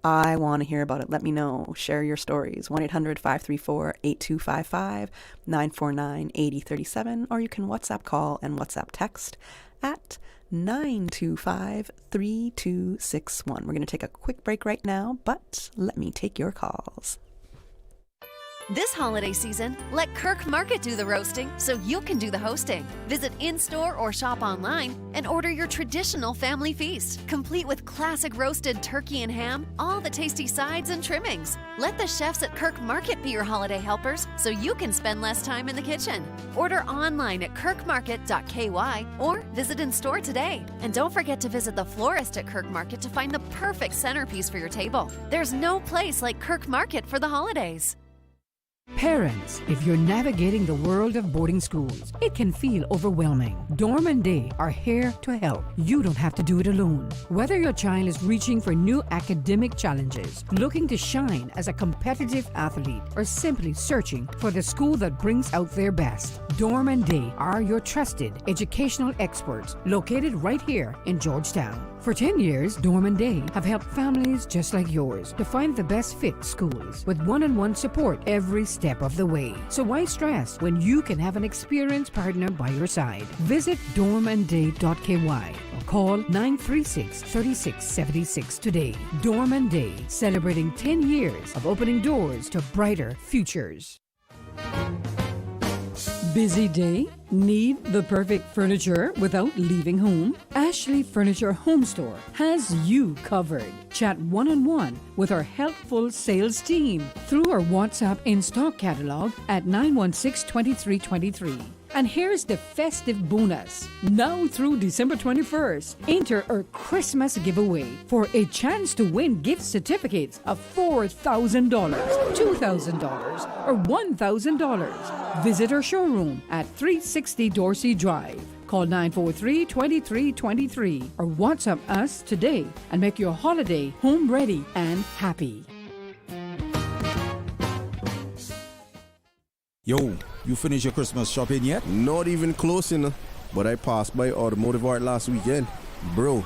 I want to hear about it. Let me know. Share your stories. 1-800-534-8255, 949-8037, or you can WhatsApp call and WhatsApp text at 925-3261. We're going to take a quick break right now, but let me take your calls. This holiday season, let Kirk Market do the roasting so you can do the hosting. Visit in-store or shop online and order your traditional family feast, complete with classic roasted turkey and ham, all the tasty sides and trimmings. Let the chefs at Kirk Market be your holiday helpers so you can spend less time in the kitchen. Order online at kirkmarket.ky or visit in-store today. And don't forget to visit the florist at Kirk Market to find the perfect centerpiece for your table. There's no place like Kirk Market for the holidays. Parents, if you're navigating the world of boarding schools, it can feel overwhelming. Dorm and Day are here to help. You don't have to do it alone. Whether your child is reaching for new academic challenges, looking to shine as a competitive athlete, or simply searching for the school that brings out their best, Dorm and Day are your trusted educational experts located right here in Georgetown. For 10 years, Dorm and Day have helped families just like yours to find the best fit schools with one-on-one support every step of the way. So why stress when you can have an experienced partner by your side? Visit dormandday.ky or call 936-3676 today. Dorm and Day, celebrating 10 years of opening doors to brighter futures. Busy day? Need the perfect furniture without leaving home? Ashley Furniture Home Store has you covered. Chat one-on-one with our helpful sales team through our WhatsApp in-stock catalog at 916-2323. And here's the festive bonus. Now through December 21st, enter our Christmas giveaway for a chance to win gift certificates of $4,000, $2,000, or $1,000. Visit our showroom at 360 Dorsey Drive. Call 943-2323 or WhatsApp us today and make your holiday home ready and happy. Yo, you finished your Christmas shopping yet? Not even close enough. But I passed by Automotive Art last weekend. Bro,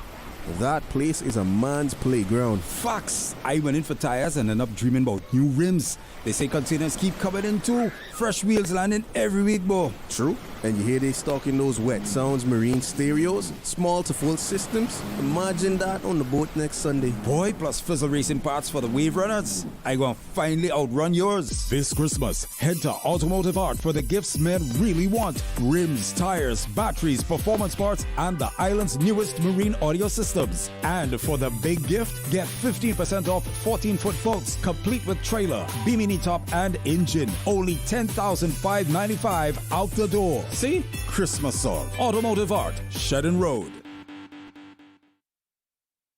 that place is a man's playground. Facts. I went in for tires and ended up dreaming about new rims. They say containers keep coming in too. Fresh wheels landing every week, bro. True. And you hear they stocking those Wet Sounds marine stereos? Small to full systems? Imagine that on the boat next Sunday. Boy, plus Fizzle Racing parts for the Wave Runners. I gonna finally outrun yours. This Christmas, head to Automotive Art for the gifts men really want. Rims, tires, batteries, performance parts, and the island's newest marine audio systems. And for the big gift, get 15% off 14-foot boats, complete with trailer, bimini top, and engine. Only $10,595 out the door. See? Christmas song. Automotive Art, Shedden Road.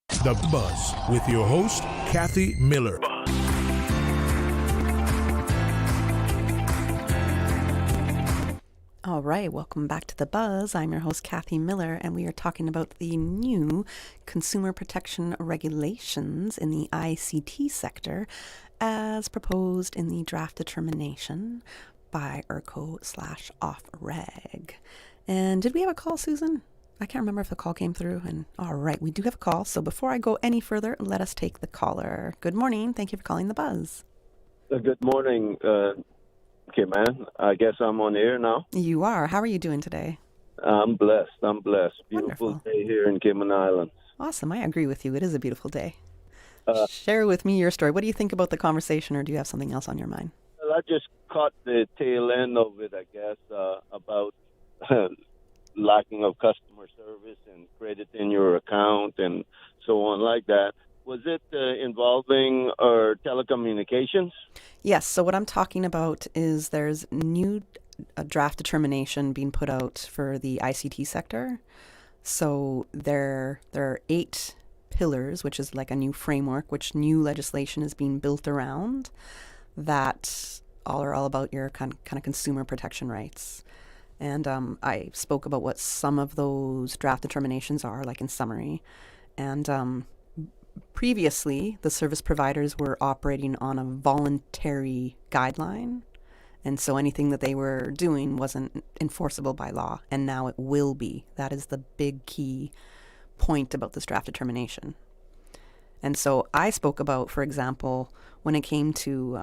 The Buzz with your host, Kathy Miller. All right, welcome back to The Buzz. I'm your host, Kathy Miller, and we are talking about the new consumer protection regulations in the ICT sector as proposed in the draft determination by ERCO/OFREG. And did we have a call, Susan? I can't remember if the call came through. And all right, we do have a call. So before I go any further, let us take the caller. Good morning. Thank you for calling The Buzz. Good morning. Okay, man. I guess I'm on air now. You are. How are you doing today? I'm blessed. Beautiful day here in Cayman Islands. Awesome. I agree with you. It is a beautiful day. Share with me your story. What do you think about the conversation, or do you have something else on your mind? Well, I just caught the tail end of it, I guess, about lacking of customer service and credit in your account and so on like that. Was it involving our telecommunications? Yes. So what I'm talking about is there's new draft determination being put out for the ICT sector. So there are 8 pillars, which is like a new framework, which new legislation is being built around, that are all about your kind of consumer protection rights. And I spoke about what some of those draft determinations are, like in summary. And previously, the service providers were operating on a voluntary guideline. And so anything that they were doing wasn't enforceable by law. And now it will be. That is the big key point about this draft determination. And so I spoke about, for example, when it came to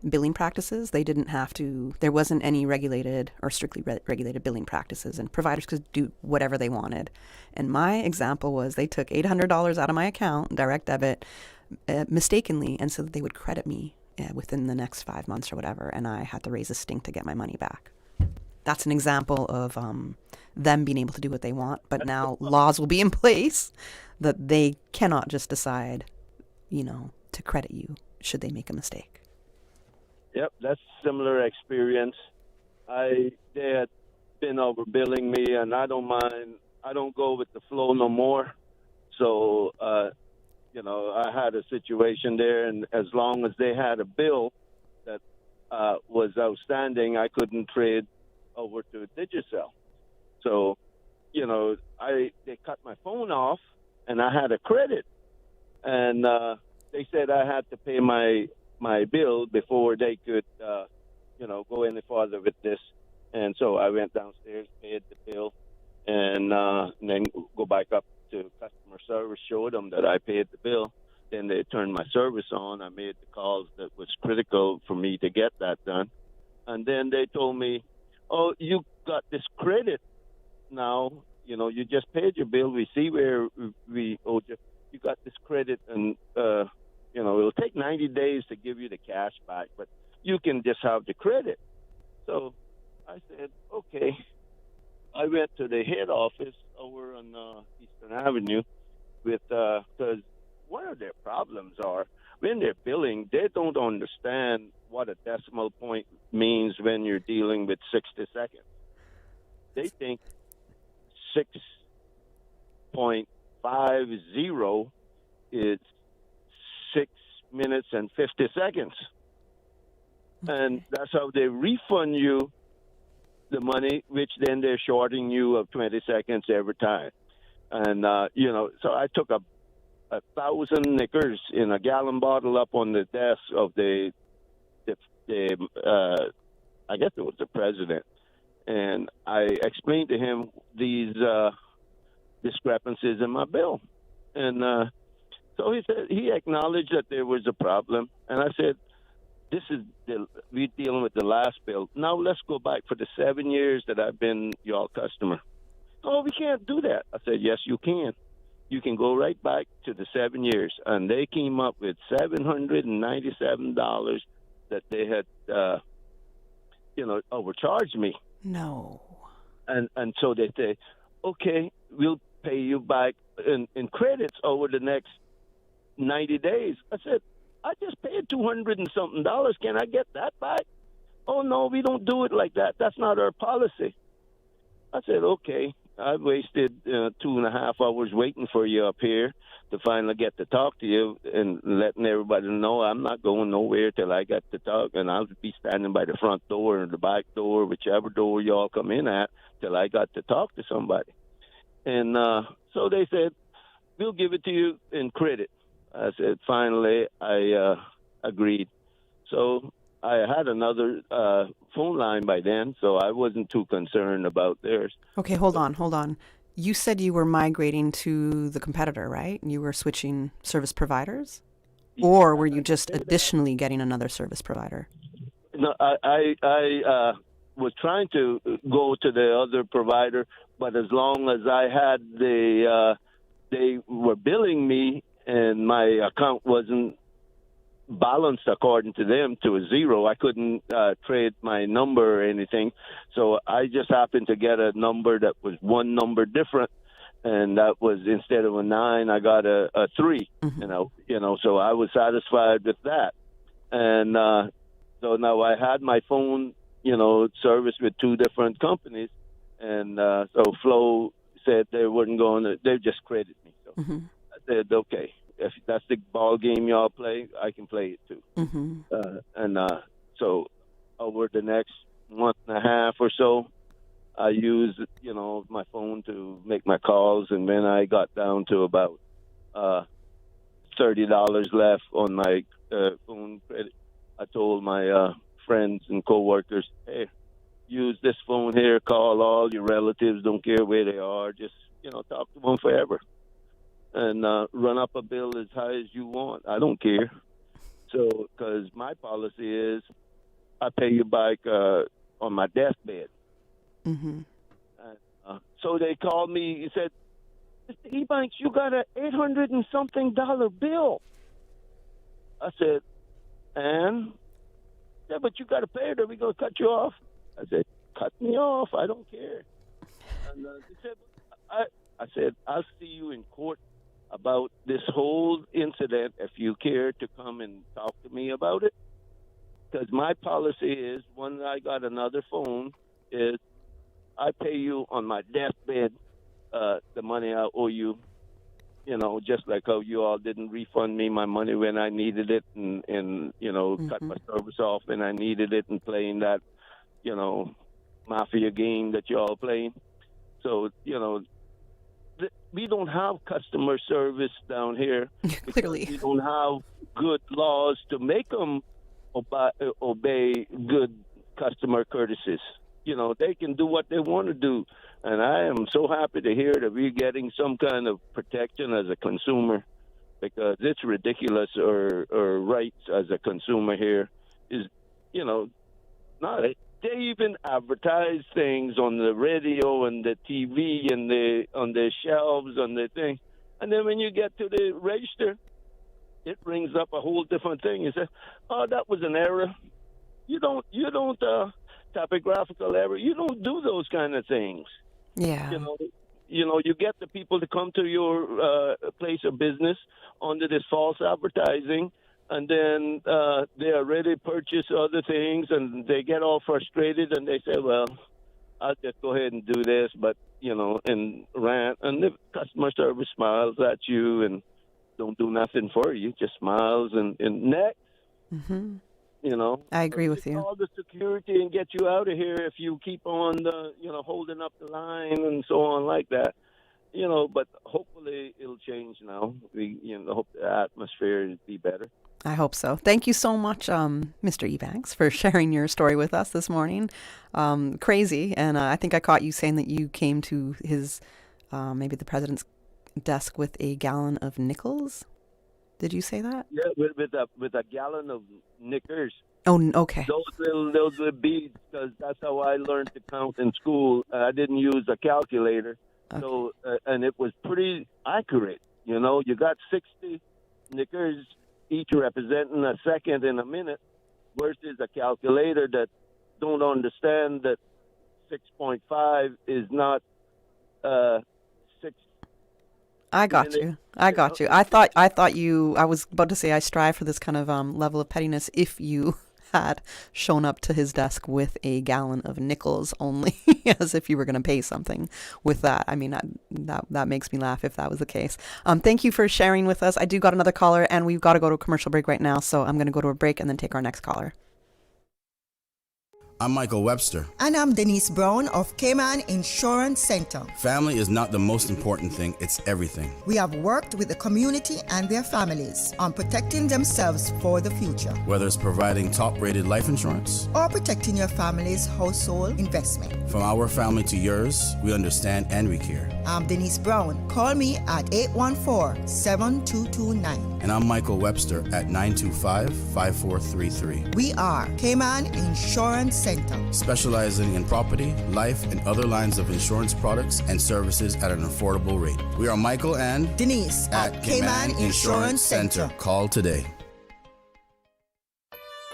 billing practices, they didn't have to, there wasn't any regulated or strictly regulated billing practices, and providers could do whatever they wanted. And my example was they took $800 out of my account, direct debit, mistakenly, and so that they would credit me within the next 5 months or whatever, and I had to raise a stink to get my money back. That's an example of them being able to do what they want, but now laws will be in place that they cannot just decide, to credit you should they make a mistake. Yep, that's similar experience. They had been overbilling me, and I don't mind. I don't go with the flow no more. So, I had a situation there, and as long as they had a bill that was outstanding, I couldn't trade over to Digicel. So, they cut my phone off, and I had a credit, and they said I had to pay my bill before they could, go any farther with this. And so I went downstairs, paid the bill, and then go back up to customer service, showed them that I paid the bill. Then they turned my service on. I made the calls that was critical for me to get that done. And then they told me, oh, you got this credit now. You just paid your bill. We see where we owed you. You got this credit, and, it'll take 90 days to give you the cash back, but you can just have the credit. So I said, okay. I went to the head office over on Eastern Avenue because one of their problems are when they're billing, they don't understand what a decimal point means when you're dealing with 60 seconds. They think 6.50 is 6 minutes and 50 seconds. And that's how they refund you the money, which then they're shorting you of 20 seconds every time. And, so I took a 1,000 Knickers in a gallon bottle up on the desk of the I guess it was the president. And I explained to him these discrepancies in my bill. And so he acknowledged that there was a problem. And I said, we're dealing with the last bill. Now let's go back for the 7 years that I've been your customer. Oh, we can't do that. I said, yes, you can. You can go right back to the 7 years. And they came up with $797 that they had, overcharged me. No. And so they say, okay, we'll pay you back in credits over the next 90 days. I said, I just paid $200 and something. Can I get that back? Oh, no, we don't do it like that. That's not our policy. I said, okay. I wasted 2.5 hours waiting for you up here to finally get to talk to you and letting everybody know I'm not going nowhere till I get to talk. And I'll be standing by the front door or the back door, whichever door y'all come in at, till I got to talk to somebody. And so they said, we'll give it to you in credit. I said, finally, I agreed. So I had another phone line by then, so I wasn't too concerned about theirs. Okay, hold on. You said you were migrating to the competitor, right? You were switching service providers? Or were you just additionally getting another service provider? No, I was trying to go to the other provider, but as long as I had they were billing me and my account wasn't balanced according to them to a zero, I couldn't trade my number or anything. So I just happened to get a number that was one number different, and that was, instead of a 9, I got a 3. Mm-hmm. So I was satisfied with that. And so now I had my phone, service with 2 different companies, and so Flow said they weren't going to, they just credited me. So I said, okay. If that's the ball game y'all play, I can play it too. Mm-hmm. So over the next month and a half or so, I used, my phone to make my calls. And when I got down to about $30 left on my phone credit. I told my friends and coworkers, hey, use this phone here, call all your relatives, don't care where they are, just, talk to them forever. And run up a bill as high as you want. I don't care. So, because my policy is I pay you back on my deathbed. Mm-hmm. So they called me and said, Mr. Ebanks, you got a $800 and something bill. I said, and? Yeah, but you got to pay it or we're going to cut you off. I said, cut me off. I don't care. And they said, I said, I'll see you in court about this whole incident if you care to come and talk to me about it. Because my policy is, when I got another phone, is I pay you on my deathbed the money I owe you, just like how you all didn't refund me my money when I needed it and cut my service off when I needed it and playing that, mafia game that you all playing. So, we don't have customer service down here. Clearly. We don't have good laws to make them obey good customer courtesies. They can do what they want to do. And I am so happy to hear that we're getting some kind of protection as a consumer, because it's ridiculous or rights as a consumer here is, they even advertise things on the radio and the TV and on the shelves on the thing. And then when you get to the register, it brings up a whole different thing. You say, oh, that was an error. You don't typographical error. You don't do those kind of things. Yeah. You get the people to come to your place of business under this false advertising, and then they already purchase other things, and they get all frustrated, and they say, well, I'll just go ahead and do this, but, and rant. And the customer service smiles at you and don't do nothing for you, just smiles and next. Mm-hmm. I agree with you. Call the security and get you out of here if you keep on, holding up the line and so on like that. But hopefully it'll change now. We, hope the atmosphere will be better. I hope so. Thank you so much, Mr. Ebanks, for sharing your story with us this morning. Crazy. And I think I caught you saying that you came to his, maybe the president's desk with a gallon of nickels. Did you say that? Yeah, with a gallon of Knickers. Oh, okay. Those little beads, because that's how I learned to count in school. I didn't use a calculator, so and it was pretty accurate. You got 60 Knickers, each representing a second and a minute, versus a calculator that don't understand that 6.5 is not 6. I got you. I thought you, I was about to say I strive for this kind of level of pettiness if you had shown up to his desk with a gallon of nickels only, as if you were going to pay something with that. I mean, that makes me laugh if that was the case. Thank you for sharing with us. I do got another caller, and we've got to go to a commercial break right now, so I'm going to go to a break and then take our next caller. I'm Michael Webster. And I'm Denise Brown of Cayman Insurance Center. Family is not the most important thing, it's everything. We have worked with the community and their families on protecting themselves for the future. Whether it's providing top-rated life insurance or protecting your family's household investment. From our family to yours, we understand and we care. I'm Denise Brown. Call me at 814-7229. And I'm Michael Webster at 925-5433. We are Cayman Insurance Center, specializing in property, life, and other lines of insurance products and services at an affordable rate. We are Michael and Denise at Cayman Insurance Center. Call today.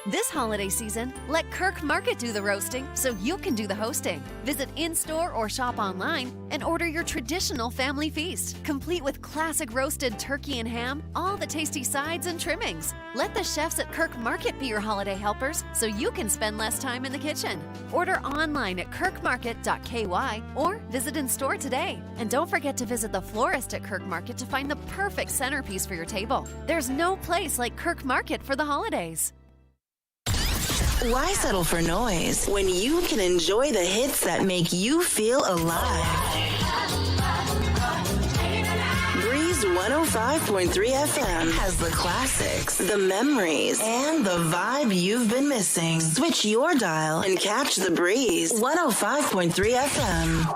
This holiday season, let Kirk Market do the roasting so you can do the hosting. Visit in-store or shop online and order your traditional family feast, complete with classic roasted turkey and ham, all the tasty sides and trimmings. Let the chefs at Kirk Market be your holiday helpers so you can spend less time in the kitchen. Order online at kirkmarket.ky or visit in-store today. And don't forget to visit the florist at Kirk Market to find the perfect centerpiece for your table. There's no place like Kirk Market for the holidays. Why settle for noise when you can enjoy the hits that make you feel alive? Breeze Buzz 105.3 FM has the classics, the memories, and the vibe you've been missing. Switch your dial and catch the breeze. 105.3 FM.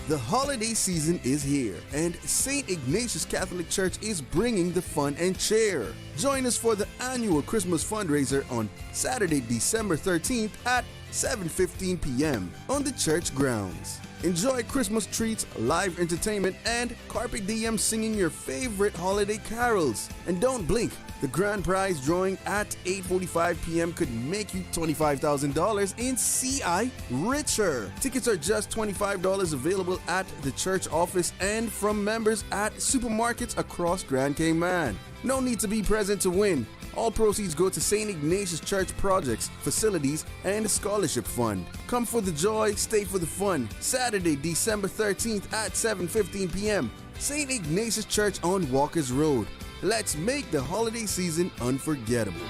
The holiday season is here, and St. Ignatius Catholic Church is bringing the fun and cheer. Join us for the annual Christmas fundraiser on Saturday, December 13th at 7:15 p.m. on the church grounds. Enjoy Christmas treats, live entertainment, and Carpe Diem singing your favorite holiday carols. And don't blink, the grand prize drawing at 8:45 p.m. could make you $25,000 in CI richer. Tickets are just $25 available at the church office and from members at supermarkets across Grand Cayman. No need to be present to win. All proceeds go to St. Ignatius Church projects, facilities, and scholarship fund. Come for the joy, stay for the fun. Saturday, December 13th at 7:15 p.m. St. Ignatius Church on Walkers Road. Let's make the holiday season unforgettable.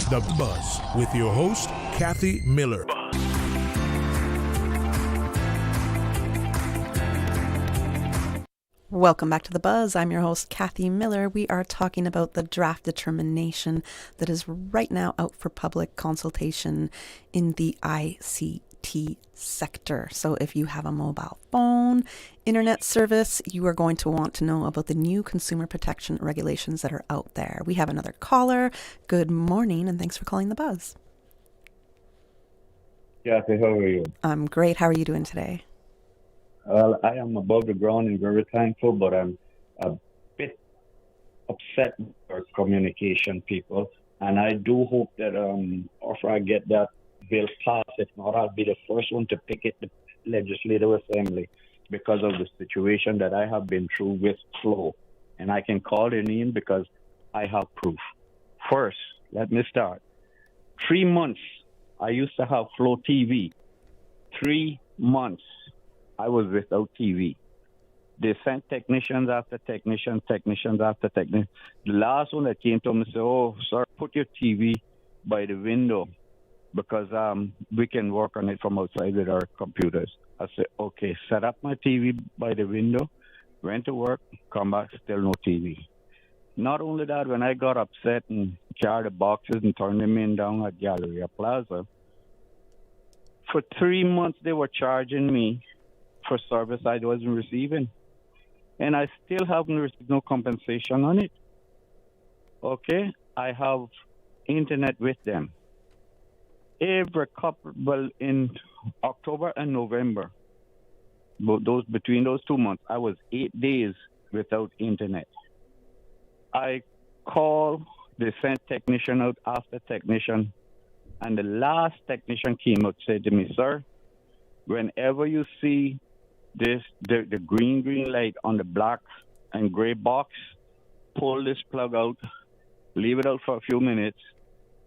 The Buzz with your host, Kathy Miller. Welcome back to The Buzz. I'm your host, Kathy Miller. We are talking about the draft determination that is right now out for public consultation in the ICT sector. So if you have a mobile phone, internet service, you are going to want to know about the new consumer protection regulations that are out there. We have another caller. Good morning, and thanks for calling The Buzz. Kathy, how are you? I'm great. How are you doing today? Well, I am above the ground and very thankful, but I'm a bit upset with our communication people. And I do hope that after I get that bill passed, if not, I'll be the first one to picket the Legislative Assembly because of the situation that I have been through with Flow. And I can call their name because I have proof. First, let me start. 3 months, I used to have Flow TV. 3 months. I was without TV. They sent technicians after technicians after technicians. The last one that came to me said, "Oh, sir, put your TV by the window because we can work on it from outside with our computers." I said, "Okay, set up my TV by the window, went to work, come back, still no TV." Not only that, when I got upset and carried the boxes and turned them in down at Galleria Plaza, for 3 months they were charging me for service I wasn't receiving. And I still haven't received no compensation on it. Okay? I have internet with them. Every couple, well, in October and November, between those 2 months, I was 8 days without internet. I called, they sent technician out after technician, and the last technician came out said to me, "Sir, whenever you see the green light on the black and gray box, pull this plug out, leave it out for a few minutes,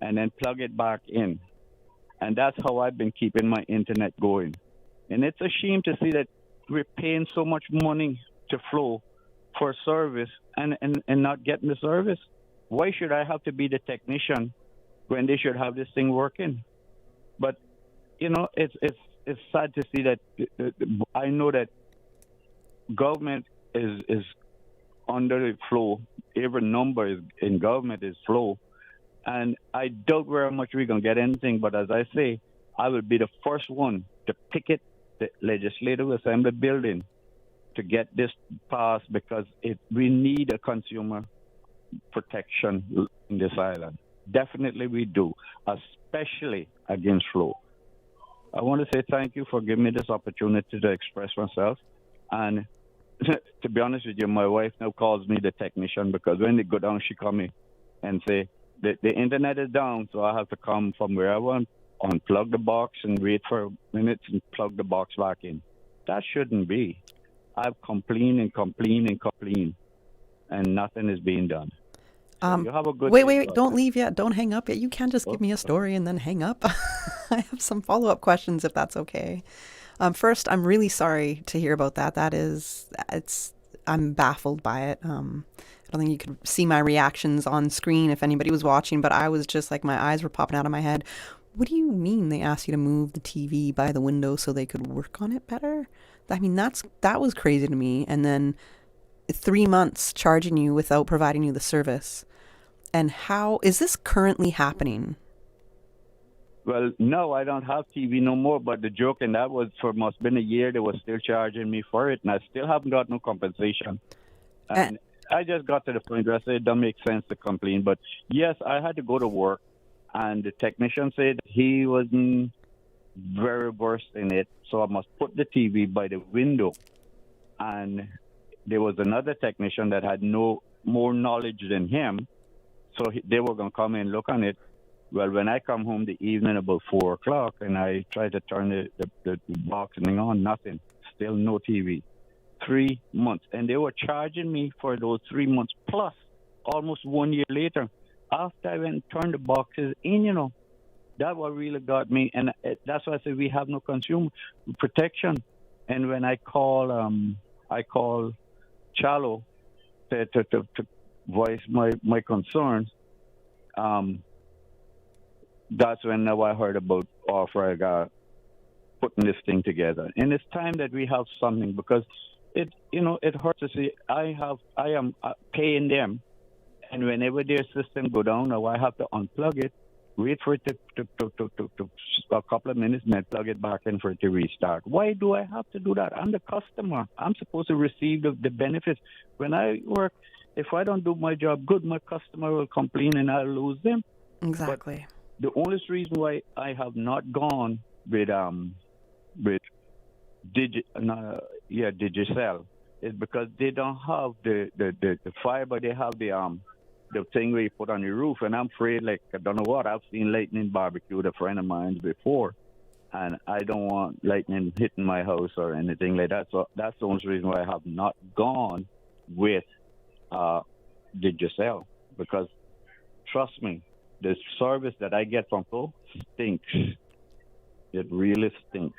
and then plug it back in." And that's how I've been keeping my internet going. And it's a shame to see that we're paying so much money to Flow for service and not getting the service. Why should I have to be the technician when they should have this thing working? But, you know, it's sad to see that. I know that government is under the Flow. Every number in government is Flow. And I doubt very much we're going to get anything. But as I say, I will be the first one to picket the Legislative Assembly building to get this passed because we need a consumer protection in this island. Definitely we do, especially against Flow. I want to say thank you for giving me this opportunity to express myself. And to be honest with you, my wife now calls me the technician because when they go down, she call me and say, the internet is down, so I have to come from wherever, unplug the box and wait for minutes and plug the box back in. That shouldn't be. I've complained, and nothing is being done. You have a good wait, don't leave yet. Don't hang up yet. You can't just give me a story and then hang up. I have some follow-up questions if that's okay. First, I'm really sorry to hear about that. I'm baffled by it. I don't think you could see my reactions on screen if anybody was watching, but I was just like, my eyes were popping out of my head. What do you mean they asked you to move the TV by the window so they could work on it better? I mean, that was crazy to me. And then 3 months charging you without providing you the service. And how is this currently happening? Well, no, I don't have TV no more. But the joke, and that was for must been a year. They were still charging me for it, and I still haven't got no compensation. And I just got to the point where I said it don't make sense to complain. But yes, I had to go to work, and the technician said he wasn't very versed in it, so I must put the TV by the window. And there was another technician that had no more knowledge than him, so they were going to come and look on it. Well, when I come home the evening about 4 o'clock and I try to turn the box and on, nothing. Still no TV. 3 months. And they were charging me for those 3 months plus almost 1 year later. After I went and turned the boxes in, that what really got me. And that's why I said we have no consumer protection. And when I call Chalo to voice my concerns, that's when now I heard about Offrega putting this thing together. And it's time that we have something, because it hurts to see I am paying them, and whenever their system go down, now I have to unplug it, wait for it to a couple of minutes, and then plug it back in for it to restart. Why do I have to do that? I'm the customer. I'm supposed to receive the benefits. When I work, if I don't do my job good, my customer will complain and I'll lose them. Exactly. But the only reason why I have not gone with Digicel is because they don't have the fiber. They have the thing where you put on your roof, and I'm afraid, like, I don't know what, I've seen lightning barbecue a friend of mine before, and I don't want lightning hitting my house or anything like that. So that's the only reason why I have not gone with Digicel, because trust me, the service that I get from Pro stinks. It really stinks.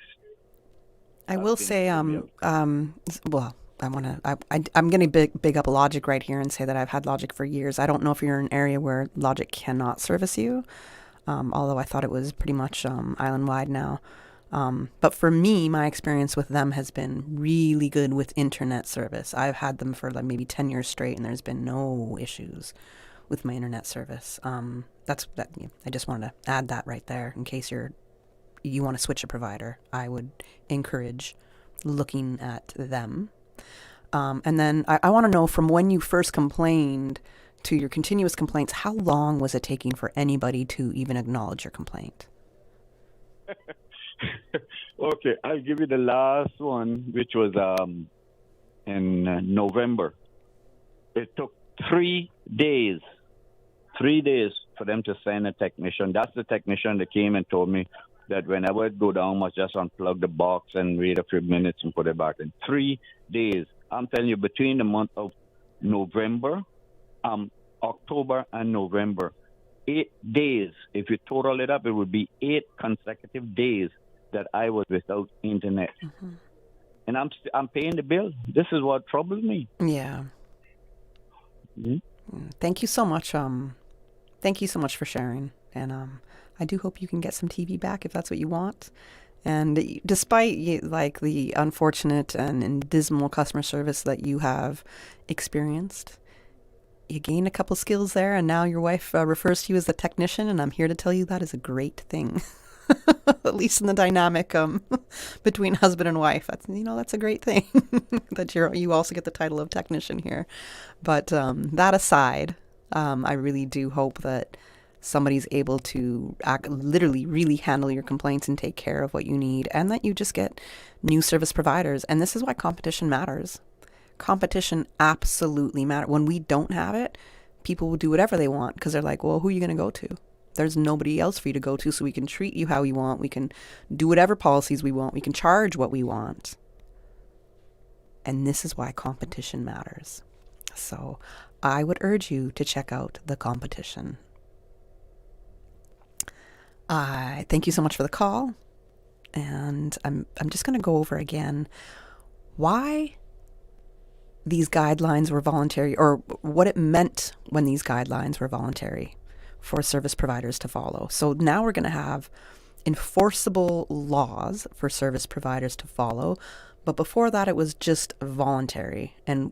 I will say, well, I'm going to big up Logic right here and say that I've had Logic for years. I don't know if you're in an area where Logic cannot service you, although I thought it was pretty much island-wide now. But for me, my experience with them has been really good with internet service. I've had them for like maybe 10 years straight, and there's been no issues with my internet service. I just wanted to add that right there in case you want to switch a provider. I would encourage looking at them. And then I want to know, from when you first complained to your continuous complaints, how long was it taking for anybody to even acknowledge your complaint? Okay, I'll give you the last one, which was in November. It took 3 days. 3 days for them to send a technician. That's the technician that came and told me that whenever it go down, must just unplug the box and wait a few minutes and put it back in. 3 days. I'm telling you, between the month of November, October and November, 8 days. If you total it up, it would be 8 consecutive days that I was without internet. Mm-hmm. And I'm paying the bill. This is what troubles me. Yeah. Mm-hmm. Thank you so much. Thank you so much for sharing. And I do hope you can get some TV back if that's what you want. And despite like the unfortunate and dismal customer service that you have experienced, you gained a couple skills there, and now your wife refers to you as the technician, and I'm here to tell you that is a great thing. At least in the dynamic between husband and wife, that's a great thing that you also get the title of technician here. But that aside, I really do hope that somebody's able to literally really handle your complaints and take care of what you need, and that you just get new service providers. And this is why competition matters. Competition absolutely matters. When we don't have it, people will do whatever they want because they're like, well, who are you going to go to? There's nobody else for you to go to, so we can treat you how we want. We can do whatever policies we want. We can charge what we want. And this is why competition matters. So I would urge you to check out the competition. Thank you so much for the call. And I'm just going to go over again why these guidelines were voluntary, or what it meant when these guidelines were voluntary. for service providers to follow. So now we're going to have enforceable laws for service providers to follow. But before that, it was just voluntary. And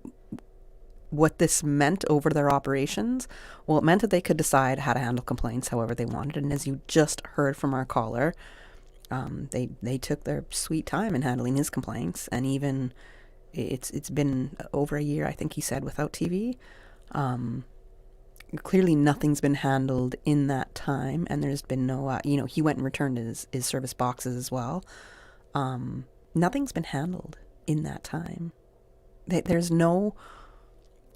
what this meant over their operations, well, it meant that they could decide how to handle complaints however they wanted. And as you just heard from our caller, they took their sweet time in handling his complaints. And even it's been over a year, I think he said, without TV. Clearly nothing's been handled in that time, and there's been no, he went and returned his service boxes as well. Nothing's been handled in that time. There's no,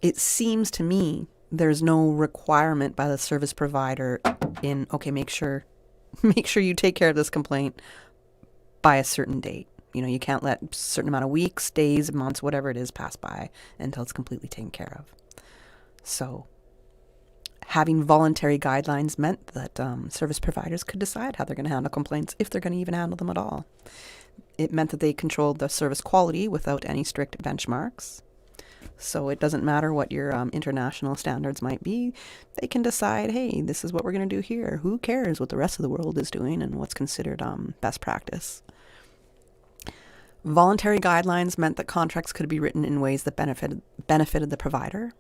it seems to me, there's no requirement by the service provider in, okay, make sure you take care of this complaint by a certain date. You can't let a certain amount of weeks, days, months, whatever it is, pass by until it's completely taken care of. So having voluntary guidelines meant that service providers could decide how they're going to handle complaints, if they're going to even handle them at all. It meant that they controlled the service quality without any strict benchmarks. So it doesn't matter what your international standards might be. They can decide, hey, this is what we're going to do here. Who cares what the rest of the world is doing and what's considered best practice? Voluntary guidelines meant that contracts could be written in ways that benefited the provider.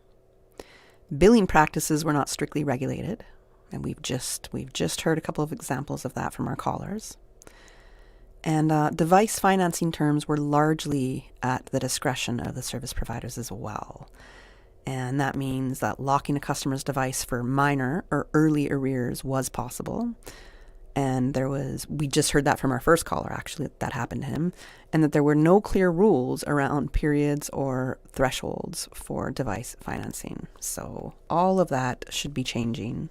Billing practices were not strictly regulated, and we've just heard a couple of examples of that from our callers. And device financing terms were largely at the discretion of the service providers as well. And that means that locking a customer's device for minor or early arrears was possible. And we just heard that from our first caller, actually, that happened to him, and that there were no clear rules around periods or thresholds for device financing. So all of that should be changing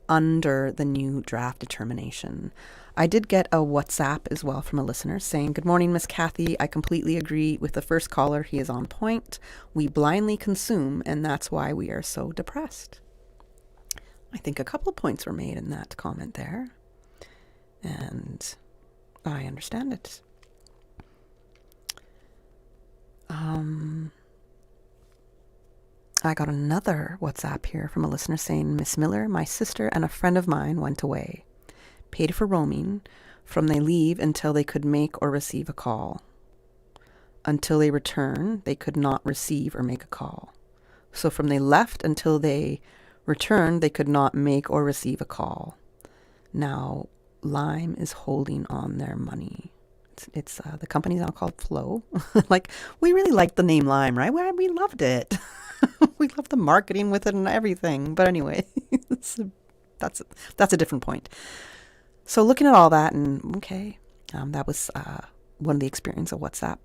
under the new draft determination. I did get a WhatsApp as well from a listener saying, "Good morning, Miss Kathy. I completely agree with the first caller. He is on point. We blindly consume, and that's why we are so depressed." I think a couple of points were made in that comment there. And I understand it. I got another WhatsApp here from a listener saying, "Miss Miller, my sister and a friend of mine went away, paid for roaming from they leave until they could make or receive a call. Until they return, they could not receive or make a call. So from they left until they returned, they could not make or receive a call. Now, Lime is holding on their money." It's the company's now called Flow. We really liked the name Lime, right? We loved it. We loved the marketing with it and everything. But anyway, that's a different point. So looking at all that, and okay, that was one of the experience a WhatsApp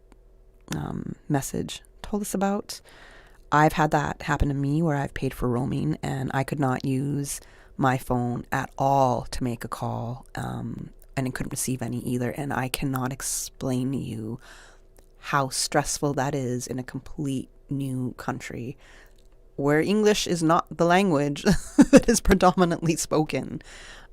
message told us about. I've had that happen to me where I've paid for roaming and I could not use my phone at all to make a call, and I couldn't receive any either. And I cannot explain to you how stressful that is in a complete new country where English is not the language that is predominantly spoken.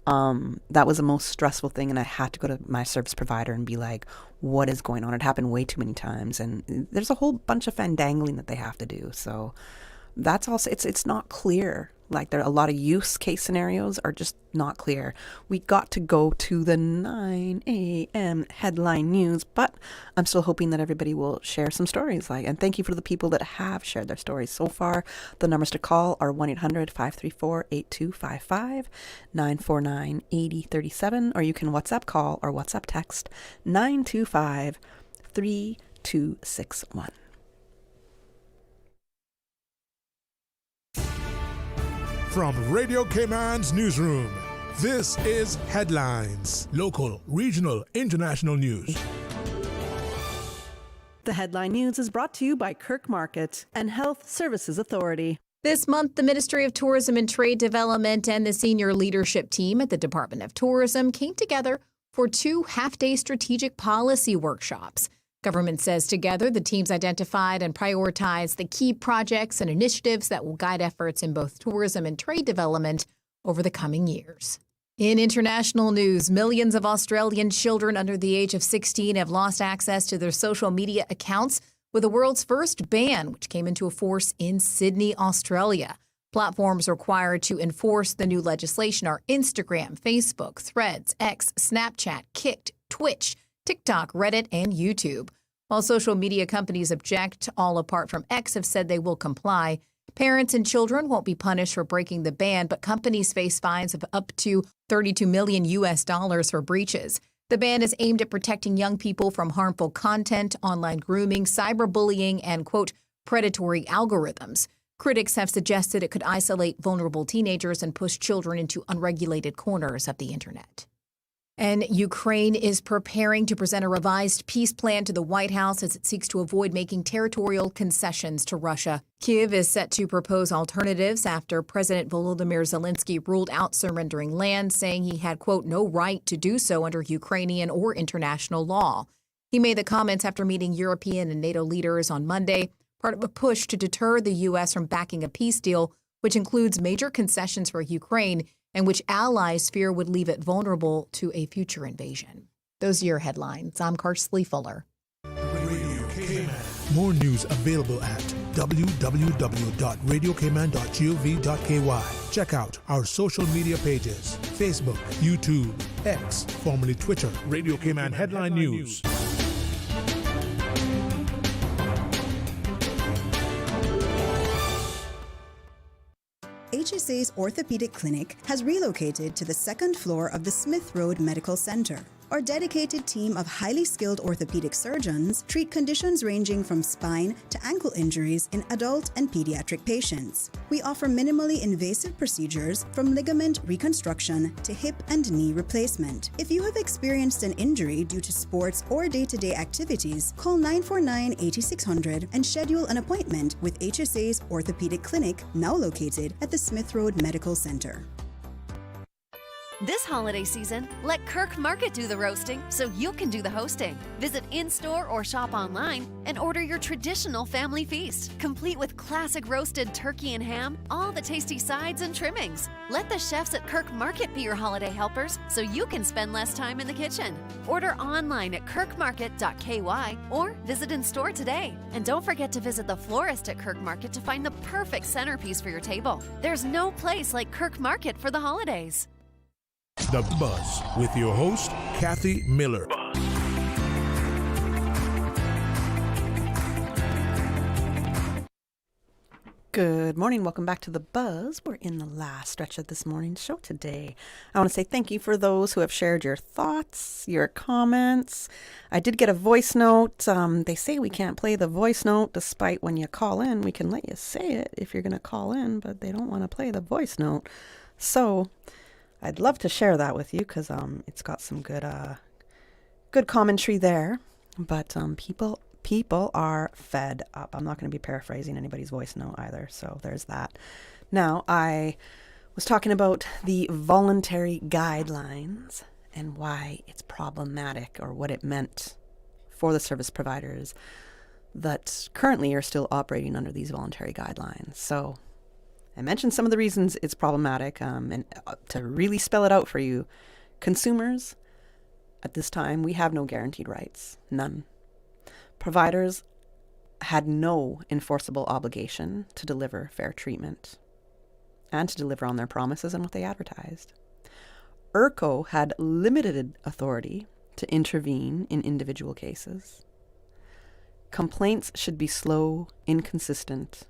That was the most stressful thing, and I had to go to my service provider and be like, what is going on? It happened way too many times, and there's a whole bunch of fandangling that they have to do. So that's also, it's not clear. There are a lot of use case scenarios are just not clear. We got to go to the 9 a.m. headline news, but I'm still hoping that everybody will share some stories. And thank you for the people that have shared their stories so far. The numbers to call are 1-800-534-8255, 949-8037, or you can WhatsApp call or WhatsApp text 925-3261. From Radio Cayman's newsroom, this is Headlines. Local, regional, international news. The Headline News is brought to you by Kirk Market and Health Services Authority. This month, the Ministry of Tourism and Trade Development and the senior leadership team at the Department of Tourism came together for 2 half-day strategic policy workshops. Government says together the teams identified and prioritized the key projects and initiatives that will guide efforts in both tourism and trade development over the coming years. In international news, millions of Australian children under the age of 16 have lost access to their social media accounts with the world's first ban, which came into force in Sydney, Australia. Platforms required to enforce the new legislation are Instagram, Facebook, Threads, X, Snapchat, Kick, Twitch, TikTok, Reddit, and YouTube. While social media companies object, all apart from X have said they will comply. Parents and children won't be punished for breaking the ban, but companies face fines of up to $32 million for breaches. The ban is aimed at protecting young people from harmful content, online grooming, cyberbullying, and, quote, predatory algorithms. Critics have suggested it could isolate vulnerable teenagers and push children into unregulated corners of the internet. And Ukraine is preparing to present a revised peace plan to the White House as it seeks to avoid making territorial concessions to Russia. Kyiv is set to propose alternatives after President Volodymyr Zelensky ruled out surrendering land, saying he had, quote, no right to do so under Ukrainian or international law. He made the comments after meeting European and NATO leaders on Monday, part of a push to deter the U.S. from backing a peace deal, which includes major concessions for Ukraine and which allies fear would leave it vulnerable to a future invasion. Those are your headlines. I'm Karsley Fuller. More news available at www.radiokman.gov.ky. Check out our social media pages: Facebook, YouTube, X, formerly Twitter, Radio Cayman Headline News. HSA's orthopedic clinic has relocated to the second floor of the Smith Road Medical Center. Our dedicated team of highly skilled orthopedic surgeons treat conditions ranging from spine to ankle injuries in adult and pediatric patients. We offer minimally invasive procedures from ligament reconstruction to hip and knee replacement. If you have experienced an injury due to sports or day-to-day activities, call 949-8600 and schedule an appointment with HSA's orthopedic clinic, now located at the Smith Road Medical Center. This holiday season, let Kirk Market do the roasting so you can do the hosting. Visit in-store or shop online and order your traditional family feast, complete with classic roasted turkey and ham, all the tasty sides and trimmings. Let the chefs at Kirk Market be your holiday helpers so you can spend less time in the kitchen. Order online at kirkmarket.ky or visit in-store today. And don't forget to visit the florist at Kirk Market to find the perfect centerpiece for your table. There's no place like Kirk Market for the holidays. The Buzz with your host, Kathy Miller. Good morning. Welcome back to The Buzz. We're in the last stretch of this morning's show today. I want to say thank you for those who have shared your thoughts, your comments. I did get a voice note. They say we can't play the voice note despite when you call in. We can let you say it if you're going to call in, but they don't want to play the voice note. So I'd love to share that with you because it's got some good commentary there. But people are fed up. I'm not going to be paraphrasing anybody's voice note either, so there's that. Now, I was talking about the voluntary guidelines and why it's problematic, or what it meant for the service providers that currently are still operating under these voluntary guidelines. So I mentioned some of the reasons it's problematic, and to really spell it out for you, consumers, at this time, we have no guaranteed rights, none. Providers had no enforceable obligation to deliver fair treatment and to deliver on their promises and what they advertised. IRCO had limited authority to intervene in individual cases. Complaints should be slow, inconsistent,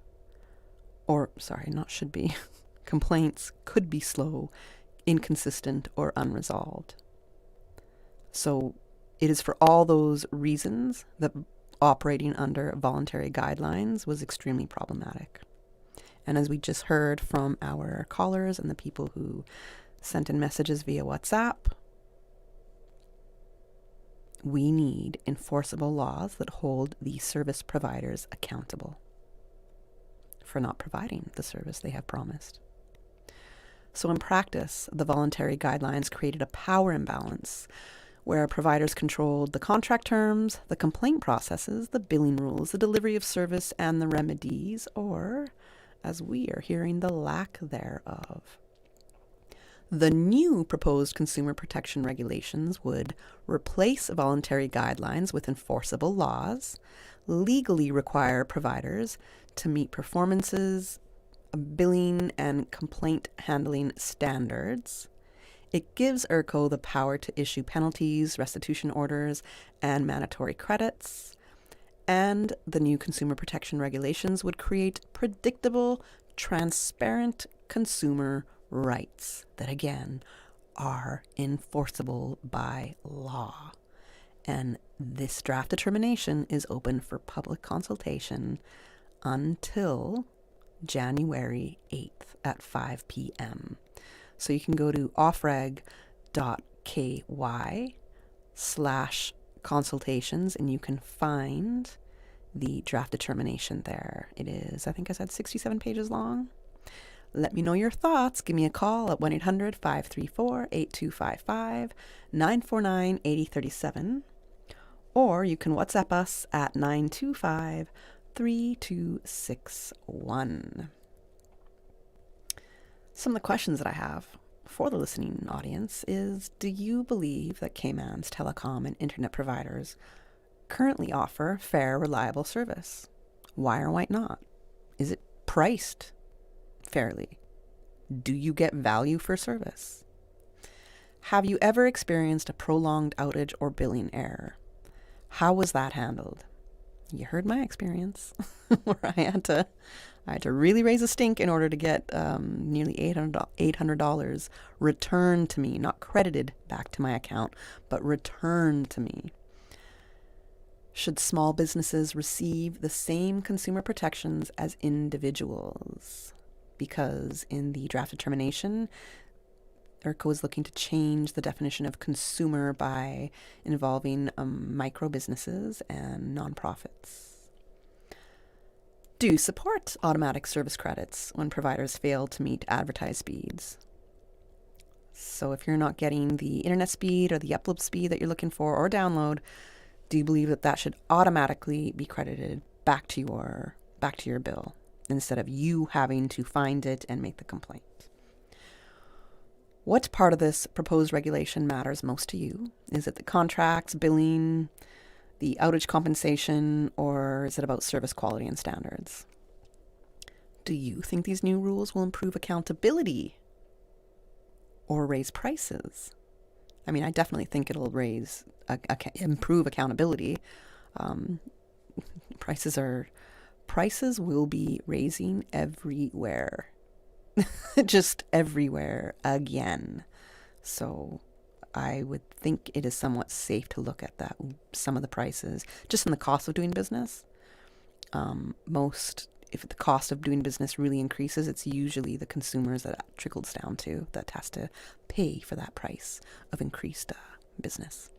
complaints could be slow, inconsistent, or unresolved. So it is for all those reasons that operating under voluntary guidelines was extremely problematic. And as we just heard from our callers and the people who sent in messages via WhatsApp, we need enforceable laws that hold the service providers accountable for not providing the service they have promised. So in practice, the voluntary guidelines created a power imbalance where providers controlled the contract terms, the complaint processes, the billing rules, the delivery of service, and the remedies, or, as we are hearing, the lack thereof. The new proposed consumer protection regulations would replace voluntary guidelines with enforceable laws, legally require providers to meet performances billing and complaint handling standards. It gives ERCO the power to issue penalties, restitution orders, and mandatory credits. And the new consumer protection regulations would create predictable, transparent consumer rights that, again, are enforceable by law. And this draft determination is open for public consultation until January 8th at 5 p.m. So you can go to offreg.ky/consultations and you can find the draft determination there. It is, I think I said 67 pages long. Let me know your thoughts. Give me a call at 1-800-534-8255, 949-8037. Or you can WhatsApp us at 925-3261. Some of the questions that I have for the listening audience is, do you believe that Cayman's telecom and internet providers currently offer fair, reliable service? Why or why not? Is it priced fairly? Do you get value for service? Have you ever experienced a prolonged outage or billing error? How was that handled? You heard my experience where I had to really raise a stink in order to get nearly $800 returned to me, not credited back to my account, but returned to me. Should small businesses receive the same consumer protections as individuals? Because in the draft determination, ERCO is looking to change the definition of consumer by involving micro businesses and nonprofits. Do you support automatic service credits when providers fail to meet advertised speeds? So if you're not getting the internet speed or the upload speed that you're looking for or download, do you believe that that should automatically be credited back to your bill instead of you having to find it and make the complaint? What part of this proposed regulation matters most to you? Is it the contracts, billing, the outage compensation, or is it about service quality and standards? Do you think these new rules will improve accountability or raise prices? I mean, I definitely think it'll improve accountability. Prices will be raising everywhere. Just everywhere again. So I would think it is somewhat safe to look at that, some of the prices, just in the cost of doing business. If the cost of doing business really increases, it's usually the consumers that trickles down to that has to pay for that price of increased business.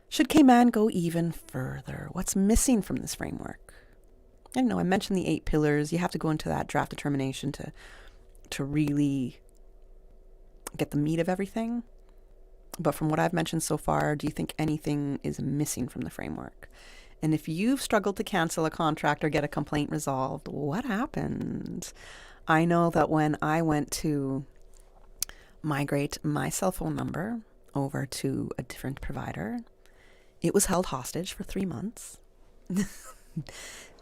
Should Cayman go even further? What's missing from this framework? I don't know, I mentioned the 8 pillars. You have to go into that draft determination to really get the meat of everything. But from what I've mentioned so far, do you think anything is missing from the framework? And if you've struggled to cancel a contract or get a complaint resolved, what happened? I know that when I went to migrate my cell phone number over to a different provider, it was held hostage for 3 months.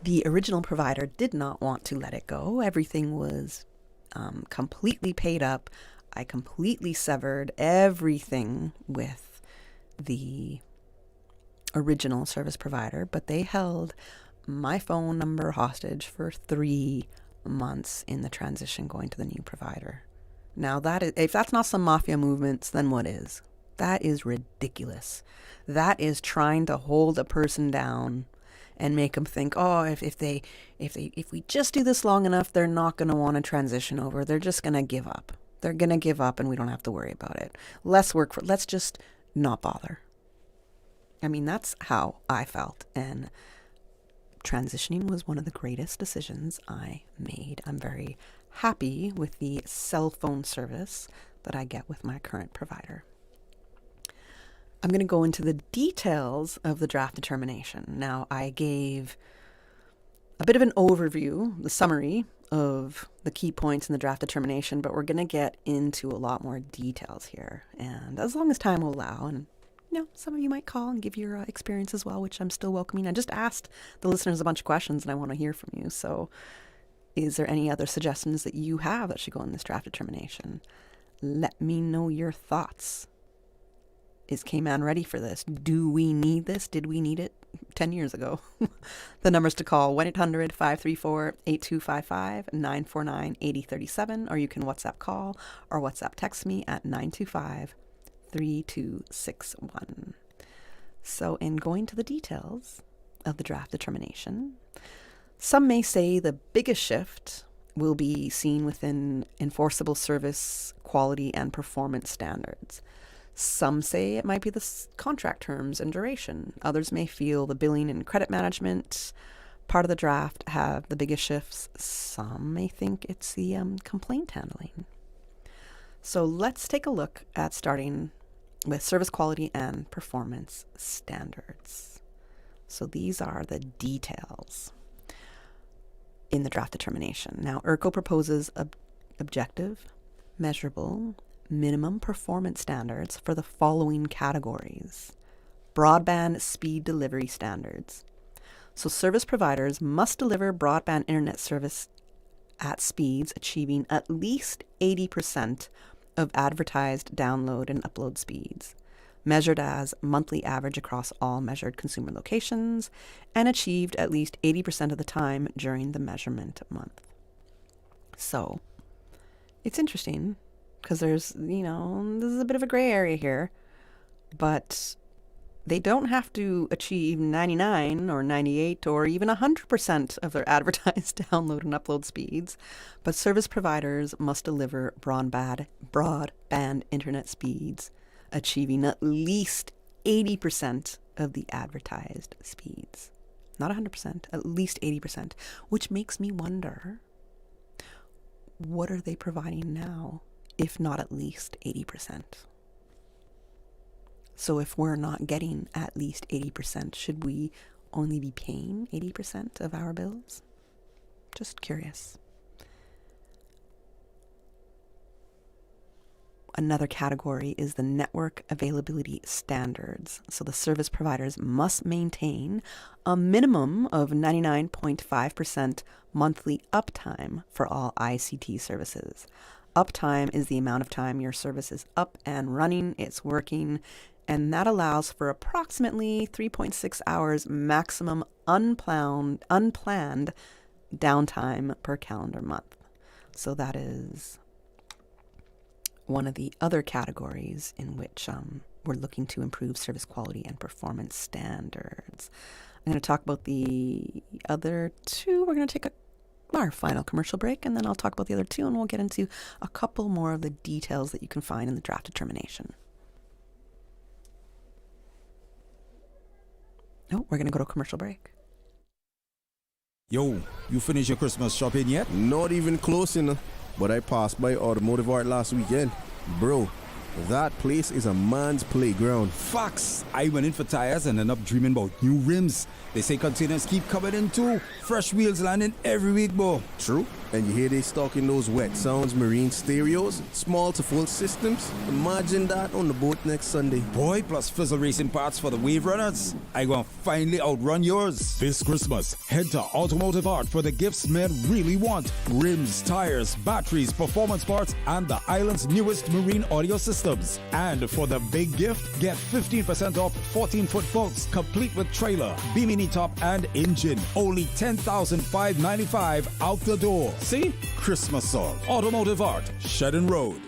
The original provider did not want to let it go. Everything was completely paid up. I completely severed everything with the original service provider, but they held my phone number hostage for 3 months in the transition going to the new provider. Now, if that's not some mafia movements, then what is? That is ridiculous. That is trying to hold a person down and make them think, oh, if we just do this long enough, they're not going to want to transition over. They're just going to give up. They're going to give up and we don't have to worry about it. Let's just not bother. I mean, that's how I felt. And transitioning was one of the greatest decisions I made. I'm very happy with the cell phone service that I get with my current provider. I'm going to go into the details of the draft determination. Now, I gave a bit of an overview, the summary of the key points in the draft determination, but we're going to get into a lot more details here. And as long as time will allow, and some of you might call and give your experience as well, which I'm still welcoming. I just asked the listeners a bunch of questions and I want to hear from you. So Is there any other suggestions that you have that should go in this draft determination? Let me know your thoughts. Is Cayman ready for this? Do we need this? Did we need it 10 years ago? The numbers to call, 1-800-534-8255, 949-8037, or you can WhatsApp call or WhatsApp text me at 925-3261. So in going to the details of the draft determination, some may say the biggest shift will be seen within enforceable service, quality, and performance standards. Some say it might be the contract terms and duration. Others may feel the billing and credit management part of the draft have the biggest shifts. Some may think it's the complaint handling. So let's take a look at starting with service quality and performance standards. So these are the details in the draft determination. Now, ERCO proposes objective, measurable, minimum performance standards for the following categories. Broadband speed delivery standards. So service providers must deliver broadband internet service at speeds achieving at least 80% of advertised download and upload speeds, measured as monthly average across all measured consumer locations, and achieved at least 80% of the time during the measurement month. So it's interesting, because there's, this is a bit of a gray area here, but they don't have to achieve 99 or 98 or even 100% of their advertised download and upload speeds, but service providers must deliver broadband internet speeds achieving at least 80% of the advertised speeds. Not 100%, at least 80%, which makes me wonder, what are they providing now, if not at least 80%? So if we're not getting at least 80%, should we only be paying 80% of our bills? Just curious. Another category is the network availability standards. So the service providers must maintain a minimum of 99.5% monthly uptime for all ICT services. Uptime is the amount of time your service is up and running, it's working, and that allows for approximately 3.6 hours maximum unplanned downtime per calendar month. So that is one of the other categories in which we're looking to improve service quality and performance standards. I'm going to talk about the other two. We're going to take our final commercial break, and then I'll talk about the other two, and we'll get into a couple more of the details that you can find in the draft determination. Oh, we're going to go to a commercial break. Yo, you finished your Christmas shopping yet? Not even close enough. But I passed by Automotive Art last weekend. Bro, that place is a man's playground. Facts! I went in for tires and ended up dreaming about new rims. They say containers keep coming in too. Fresh wheels landing every week, bro. True. And you hear they stocking those Wet Sounds marine stereos? Small to full systems? Imagine that on the boat next Sunday. Boy, plus Fizzle Racing parts for the wave runners. I gonna finally outrun yours. This Christmas, head to Automotive Art for the gifts men really want. Rims, tires, batteries, performance parts, and the island's newest marine audio systems. And for the big gift, get 15% off 14-foot boats, complete with trailer, bimini top, and engine. Only $10,595 out the door. See? Christmas song. Automotive Art, Shedden Road.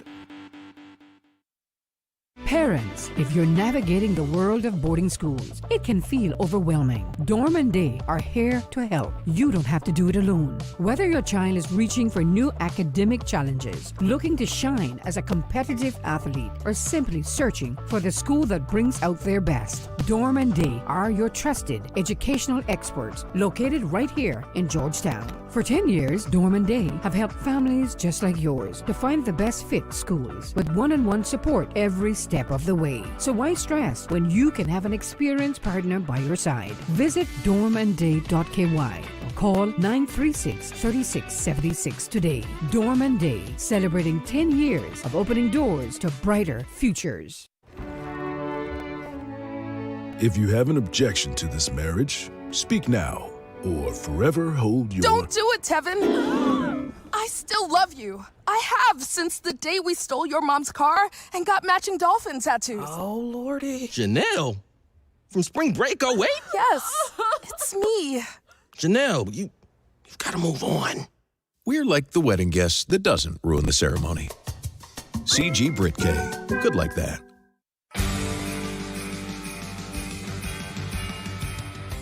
Parents, if you're navigating the world of boarding schools, it can feel overwhelming. Dorm and Day are here to help. You don't have to do it alone. Whether your child is reaching for new academic challenges, looking to shine as a competitive athlete, or simply searching for the school that brings out their best, Dorm and Day are your trusted educational experts located right here in Georgetown. For 10 years, Dorm and Day have helped families just like yours to find the best fit schools with one-on-one support every step of the way. So why stress when you can have an experienced partner by your side? Visit dormandday.ky or call 936-3676 today. Dorm and Day, celebrating 10 years of opening doors to brighter futures. If you have an objection to this marriage, speak now. or forever hold your... Don't do it, Tevin! I still love you. I have since the day we stole your mom's car and got matching dolphin tattoos. Oh, Lordy. Janelle? From spring break, oh wait? Yes, it's me. Janelle, you've got to move on. We're like the wedding guest that doesn't ruin the ceremony. CG Britke. Good like that.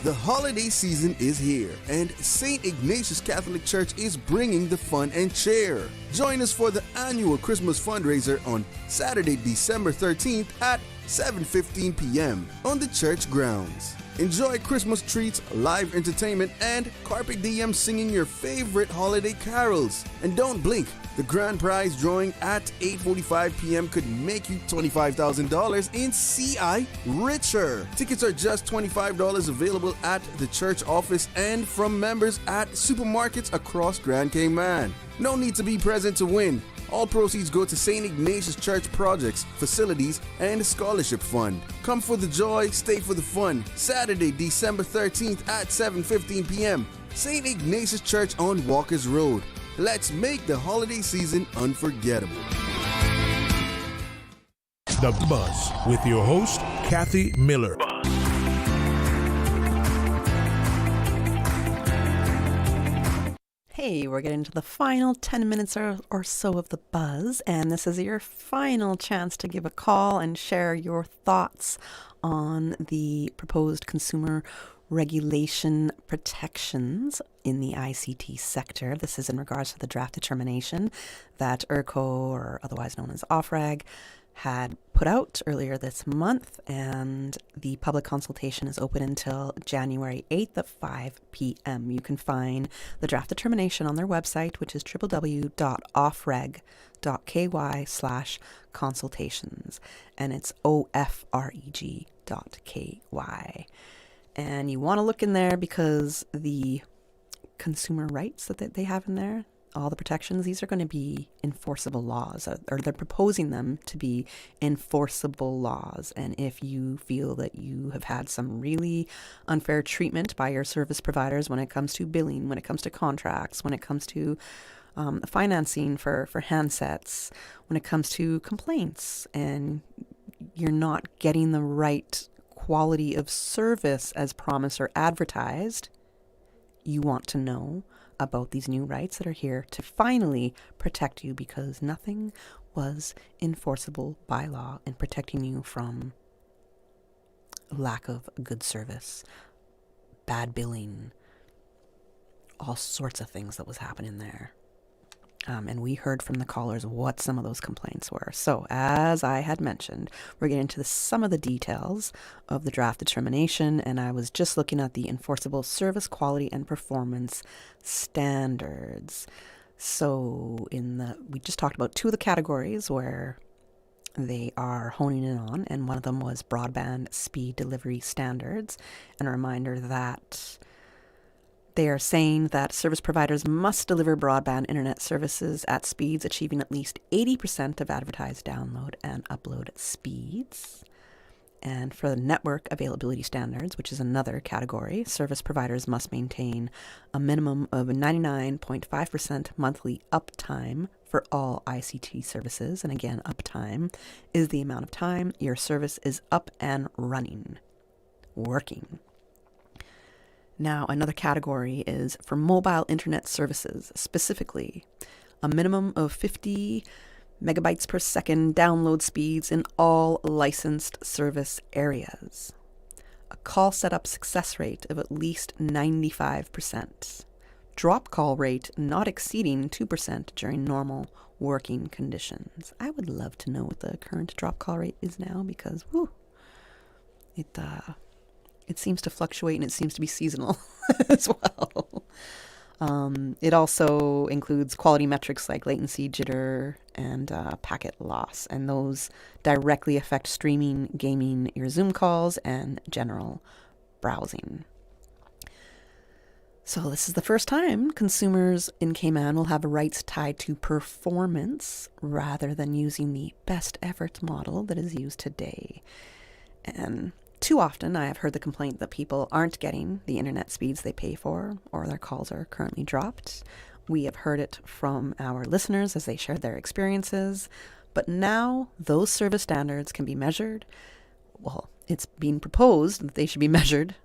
The holiday season is here, and St. Ignatius Catholic Church is bringing the fun and cheer. Join us for the annual Christmas fundraiser on Saturday, December 13th at 7:15 p.m. on the church grounds. Enjoy Christmas treats, live entertainment, and Carpe Diem singing your favorite holiday carols. And don't blink, the grand prize drawing at 8:45 p.m. could make you $25,000 in CI richer. Tickets are just $25 available at the church office and from members at supermarkets across Grand Cayman. No need to be present to win. All proceeds go to St. Ignatius Church projects, facilities, and scholarship fund. Come for the joy, stay for the fun. Saturday, December 13th at 7:15 p.m. St. Ignatius Church on Walkers Road. Let's make the holiday season unforgettable. The Buzz with your host, Kathy Miller. Hey, we're getting to the final 10 minutes or so of the Buzz, and this is your final chance to give a call and share your thoughts on the proposed consumer regulation protections in the ICT sector. This is in regards to the draft determination that ERCO, or otherwise known as OFRAG, had put out earlier this month, and the public consultation is open until January 8th at 5 p.m. You can find the draft determination on their website, which is www.ofreg.ky/consultations, and it's ofreg.ky. And you want to look in there because the consumer rights that they have in there, all the protections, these are going to be enforceable laws, or they're proposing them to be enforceable laws. And if you feel that you have had some really unfair treatment by your service providers when it comes to billing, when it comes to contracts, when it comes to financing for handsets, when it comes to complaints, and you're not getting the right quality of service as promised or advertised, you want to know about these new rights that are here to finally protect you, because nothing was enforceable by law in protecting you from lack of good service, bad billing, all sorts of things that was happening there. And we heard from the callers what some of those complaints were. So, as I had mentioned, we're getting into some of the details of the draft determination, and I was just looking at the enforceable service quality and performance standards. So, we just talked about two of the categories where they are honing in on, and one of them was broadband speed delivery standards. And a reminder that they are saying that service providers must deliver broadband internet services at speeds achieving at least 80% of advertised download and upload speeds. And for the network availability standards, which is another category, service providers must maintain a minimum of 99.5% monthly uptime for all ICT services. And again, uptime is the amount of time your service is up and running, working. Now, another category is for mobile internet services, specifically a minimum of 50 megabytes per second download speeds in all licensed service areas, a call setup success rate of at least 95%, drop call rate not exceeding 2% during normal working conditions. I would love to know what the current drop call rate is now, because it seems to fluctuate, and it seems to be seasonal as well. It also includes quality metrics like latency, jitter, and packet loss, and those directly affect streaming, gaming, your Zoom calls, and general browsing. So this is the first time consumers in Cayman will have rights tied to performance rather than using the best efforts model that is used today. And Too often, I have heard the complaint that people aren't getting the internet speeds they pay for, or their calls are currently dropped. We have heard it from our listeners as they shared their experiences. But now those service standards can be measured. Well, it's being proposed that they should be measured,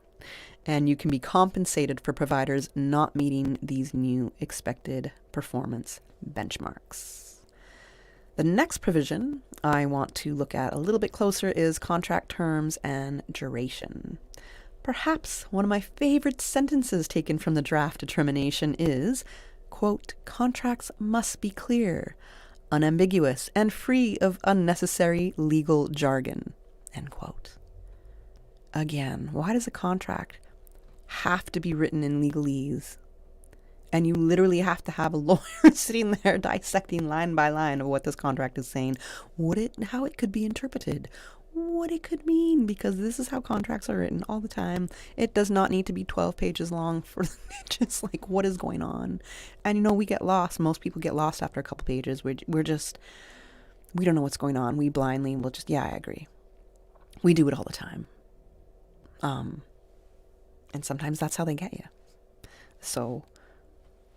and you can be compensated for providers not meeting these new expected performance benchmarks. The next provision I want to look at a little bit closer is contract terms and duration. Perhaps one of my favorite sentences taken from the draft determination is, quote, contracts must be clear, unambiguous, and free of unnecessary legal jargon, end quote. Again, why does a contract have to be written in legalese? And you literally have to have a lawyer sitting there dissecting line by line of what this contract is saying, how it could be interpreted, what it could mean, because this is how contracts are written all the time. It does not need to be 12 pages long for just like what is going on. And we get lost. Most people get lost after a couple pages. We don't know what's going on. We blindly will just, I agree. We do it all the time. And sometimes that's how they get you. So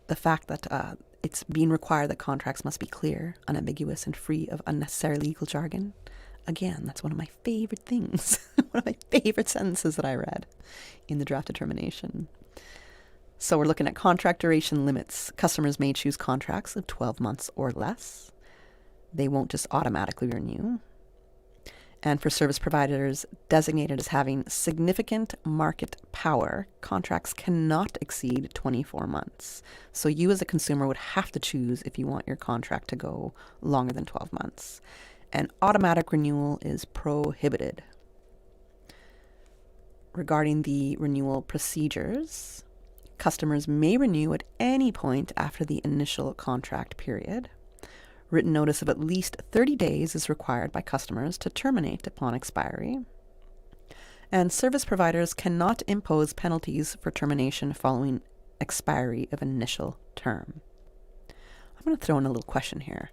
the fact that it's being required that contracts must be clear, unambiguous, and free of unnecessary legal jargon, again, that's one of my favorite things, one of my favorite sentences that I read in the draft determination. So we're looking at contract duration limits. Customers may choose contracts of 12 months or less. They won't just automatically renew. And for service providers designated as having significant market power, contracts cannot exceed 24 months. So you as a consumer would have to choose if you want your contract to go longer than 12 months. And automatic renewal is prohibited. Regarding the renewal procedures, customers may renew at any point after the initial contract period. Written notice of at least 30 days is required by customers to terminate upon expiry. And service providers cannot impose penalties for termination following expiry of initial term. I'm going to throw in a little question here.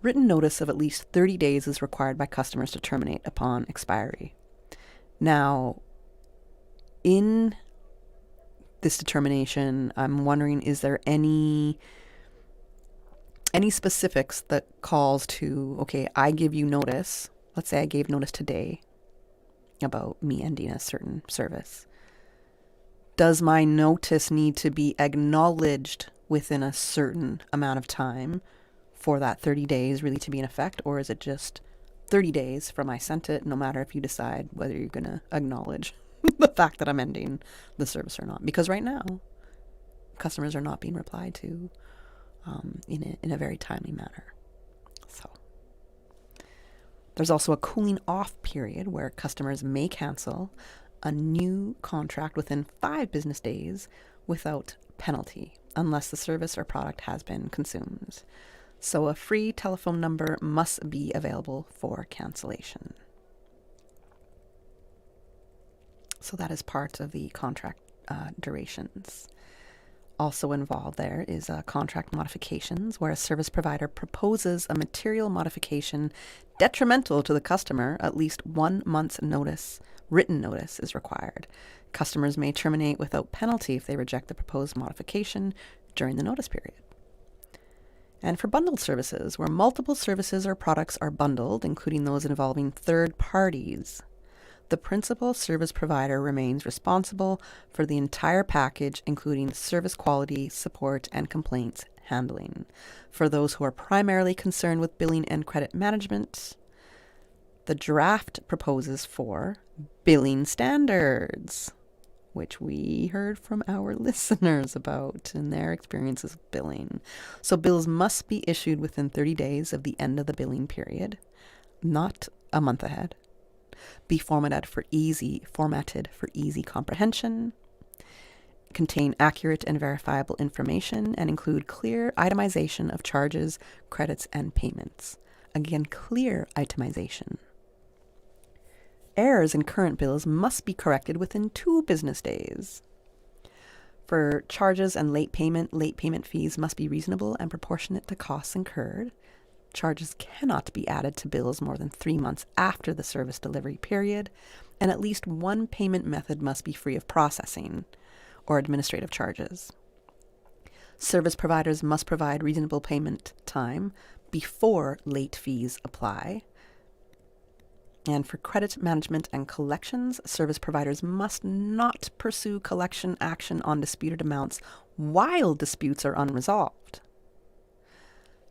Written notice of at least 30 days is required by customers to terminate upon expiry. Now, in this determination, I'm wondering, is there any specifics that calls to, okay, I give you notice. Let's say I gave notice today about me ending a certain service. Does my notice need to be acknowledged within a certain amount of time for that 30 days really to be in effect? Or is it just 30 days from I sent it, no matter if you decide whether you're going to acknowledge the fact that I'm ending the service or not? Because right now, customers are not being replied to in a very timely manner. So there's also a cooling off period where customers may cancel a new contract within 5 business days without penalty, unless the service or product has been consumed. So a free telephone number must be available for cancellation. So that is part of the contract durations. Also involved there is contract modifications, where a service provider proposes a material modification detrimental to the customer. At least 1 month's notice, written notice, is required. Customers may terminate without penalty if they reject the proposed modification during the notice period. And for bundled services, where multiple services or products are bundled, including those involving third parties, the principal service provider remains responsible for the entire package, including service quality, support, and complaints handling. For those who are primarily concerned with billing and credit management, the draft proposes for billing standards, which we heard from our listeners about in their experiences with billing. So bills must be issued within 30 days of the end of the billing period, not a month ahead. Be formatted for easy comprehension, contain accurate and verifiable information, and include clear itemization of charges, credits, and payments. Again, clear itemization. Errors in current bills must be corrected within 2 business days. For charges and late payment fees must be reasonable and proportionate to costs incurred. Charges cannot be added to bills more than 3 months after the service delivery period, and at least one payment method must be free of processing or administrative charges. Service providers must provide reasonable payment time before late fees apply. And for credit management and collections, service providers must not pursue collection action on disputed amounts while disputes are unresolved.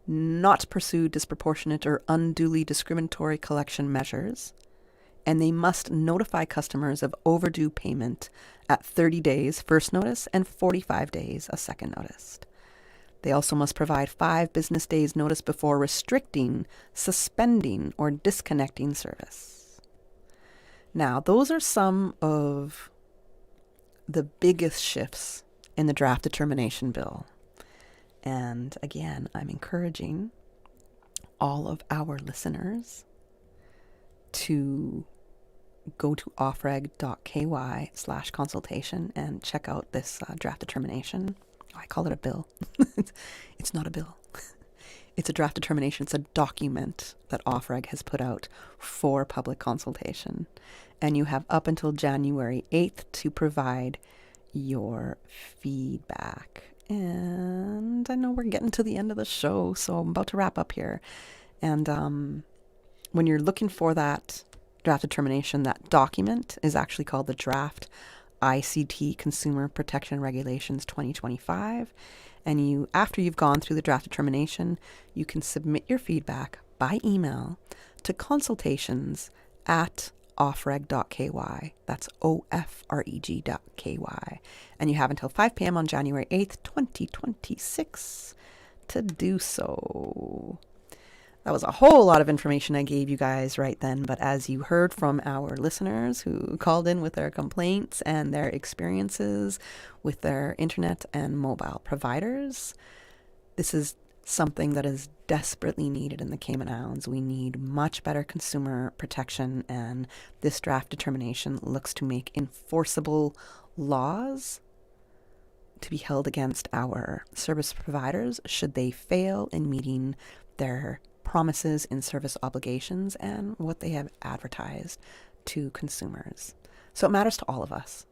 Not pursue disproportionate or unduly discriminatory collection measures, and they must notify customers of overdue payment at 30 days first notice and 45 days a second notice. They also must provide 5 business days notice before restricting, suspending, or disconnecting service. Now, those are some of the biggest shifts in the draft determination bill. And again, I'm encouraging all of our listeners to go to offreg.ky/consultation and check out this draft determination. I call it a bill. It's not a bill. It's a draft determination. It's a document that Offreg has put out for public consultation. And you have up until January 8th to provide your feedback. And I know we're getting to the end of the show, so I'm about to wrap up here. And when you're looking for that draft determination, that document is actually called the Draft ICT Consumer Protection Regulations 2025. And you, after you've gone through the draft determination, you can submit your feedback by email to consultations@offreg.ky. That's OFREG.ky. And you have until 5 p.m. on January 8th, 2026 to do so. That was a whole lot of information I gave you guys right then, but as you heard from our listeners who called in with their complaints and their experiences with their internet and mobile providers, this is something that is desperately needed in the Cayman Islands. We need much better consumer protection, and this draft determination looks to make enforceable laws to be held against our service providers should they fail in meeting their promises in service obligations and what they have advertised to consumers. So it matters to all of us.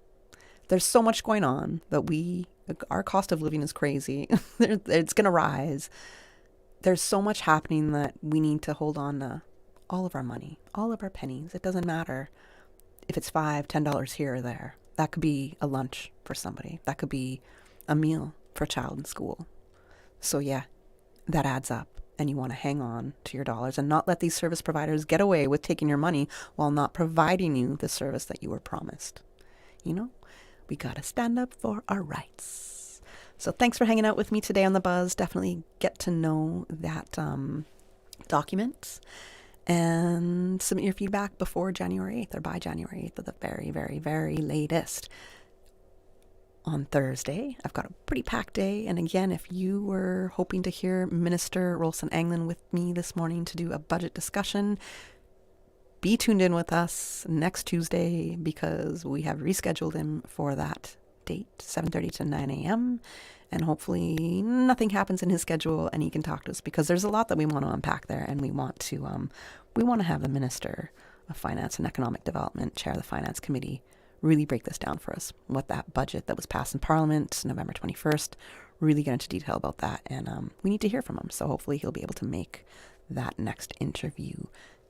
There's so much going on that our cost of living is crazy. It's going to rise. There's so much happening that we need to hold on to all of our money, all of our pennies. It doesn't matter if it's $5, $10 here or there. That could be a lunch for somebody. That could be a meal for a child in school. So yeah, that adds up. And you want to hang on to your dollars and not let these service providers get away with taking your money while not providing you the service that you were promised. You know, we got to stand up for our rights. So thanks for hanging out with me today on The Buzz. Definitely get to know that document and submit your feedback before January 8th or by January 8th at the very, very, very latest. On Thursday, I've got a pretty packed day. And again, if you were hoping to hear Minister Rolson Anglin with me this morning to do a budget discussion, be tuned in with us next Tuesday because we have rescheduled him for that date, 7:30 to 9 a.m. And hopefully nothing happens in his schedule and he can talk to us because there's a lot that we want to unpack there. And we want to have the Minister of Finance and Economic Development chair the Finance Committee really break this down for us, what that budget that was passed in Parliament November 21st, really get into detail about that. And we need to hear from him. So hopefully he'll be able to make that next interview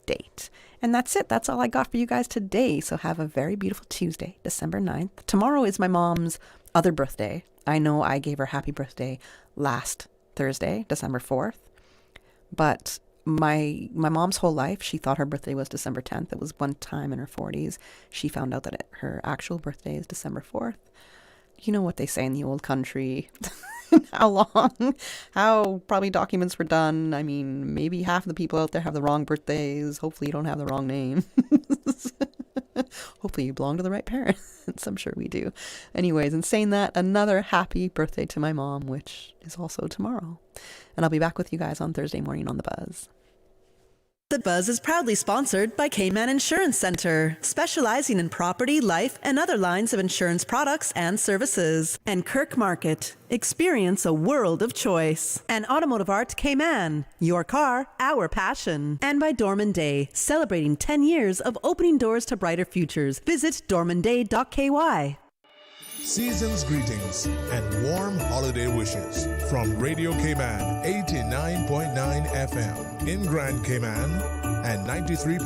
date. And that's it. That's all I got for you guys today. So have a very beautiful Tuesday, December 9th. Tomorrow is my mom's other birthday. I know I gave her happy birthday last Thursday, December 4th. But my mom's whole life, she thought her birthday was December 10th. It was one time in her 40s. She found out that her actual birthday is December 4th. You know what they say in the old country. How probably documents were done. I mean, maybe half of the people out there have the wrong birthdays. Hopefully you don't have the wrong name. Hopefully you belong to the right parents. I'm sure we do. Anyways, in saying that, another happy birthday to my mom, which is also tomorrow. And I'll be back with you guys on Thursday morning on The Buzz. The Buzz is proudly sponsored by Cayman Insurance Center, specializing in property, life, and other lines of insurance products and services. And Kirk Market. Experience a world of choice. And Automotive Art Cayman. Your car, our passion. And by Dorman Day, celebrating 10 years of opening doors to brighter futures. Visit dormanday.ky. Season's greetings and warm holiday wishes from Radio Cayman 89.9 FM in Grand Cayman and 93.9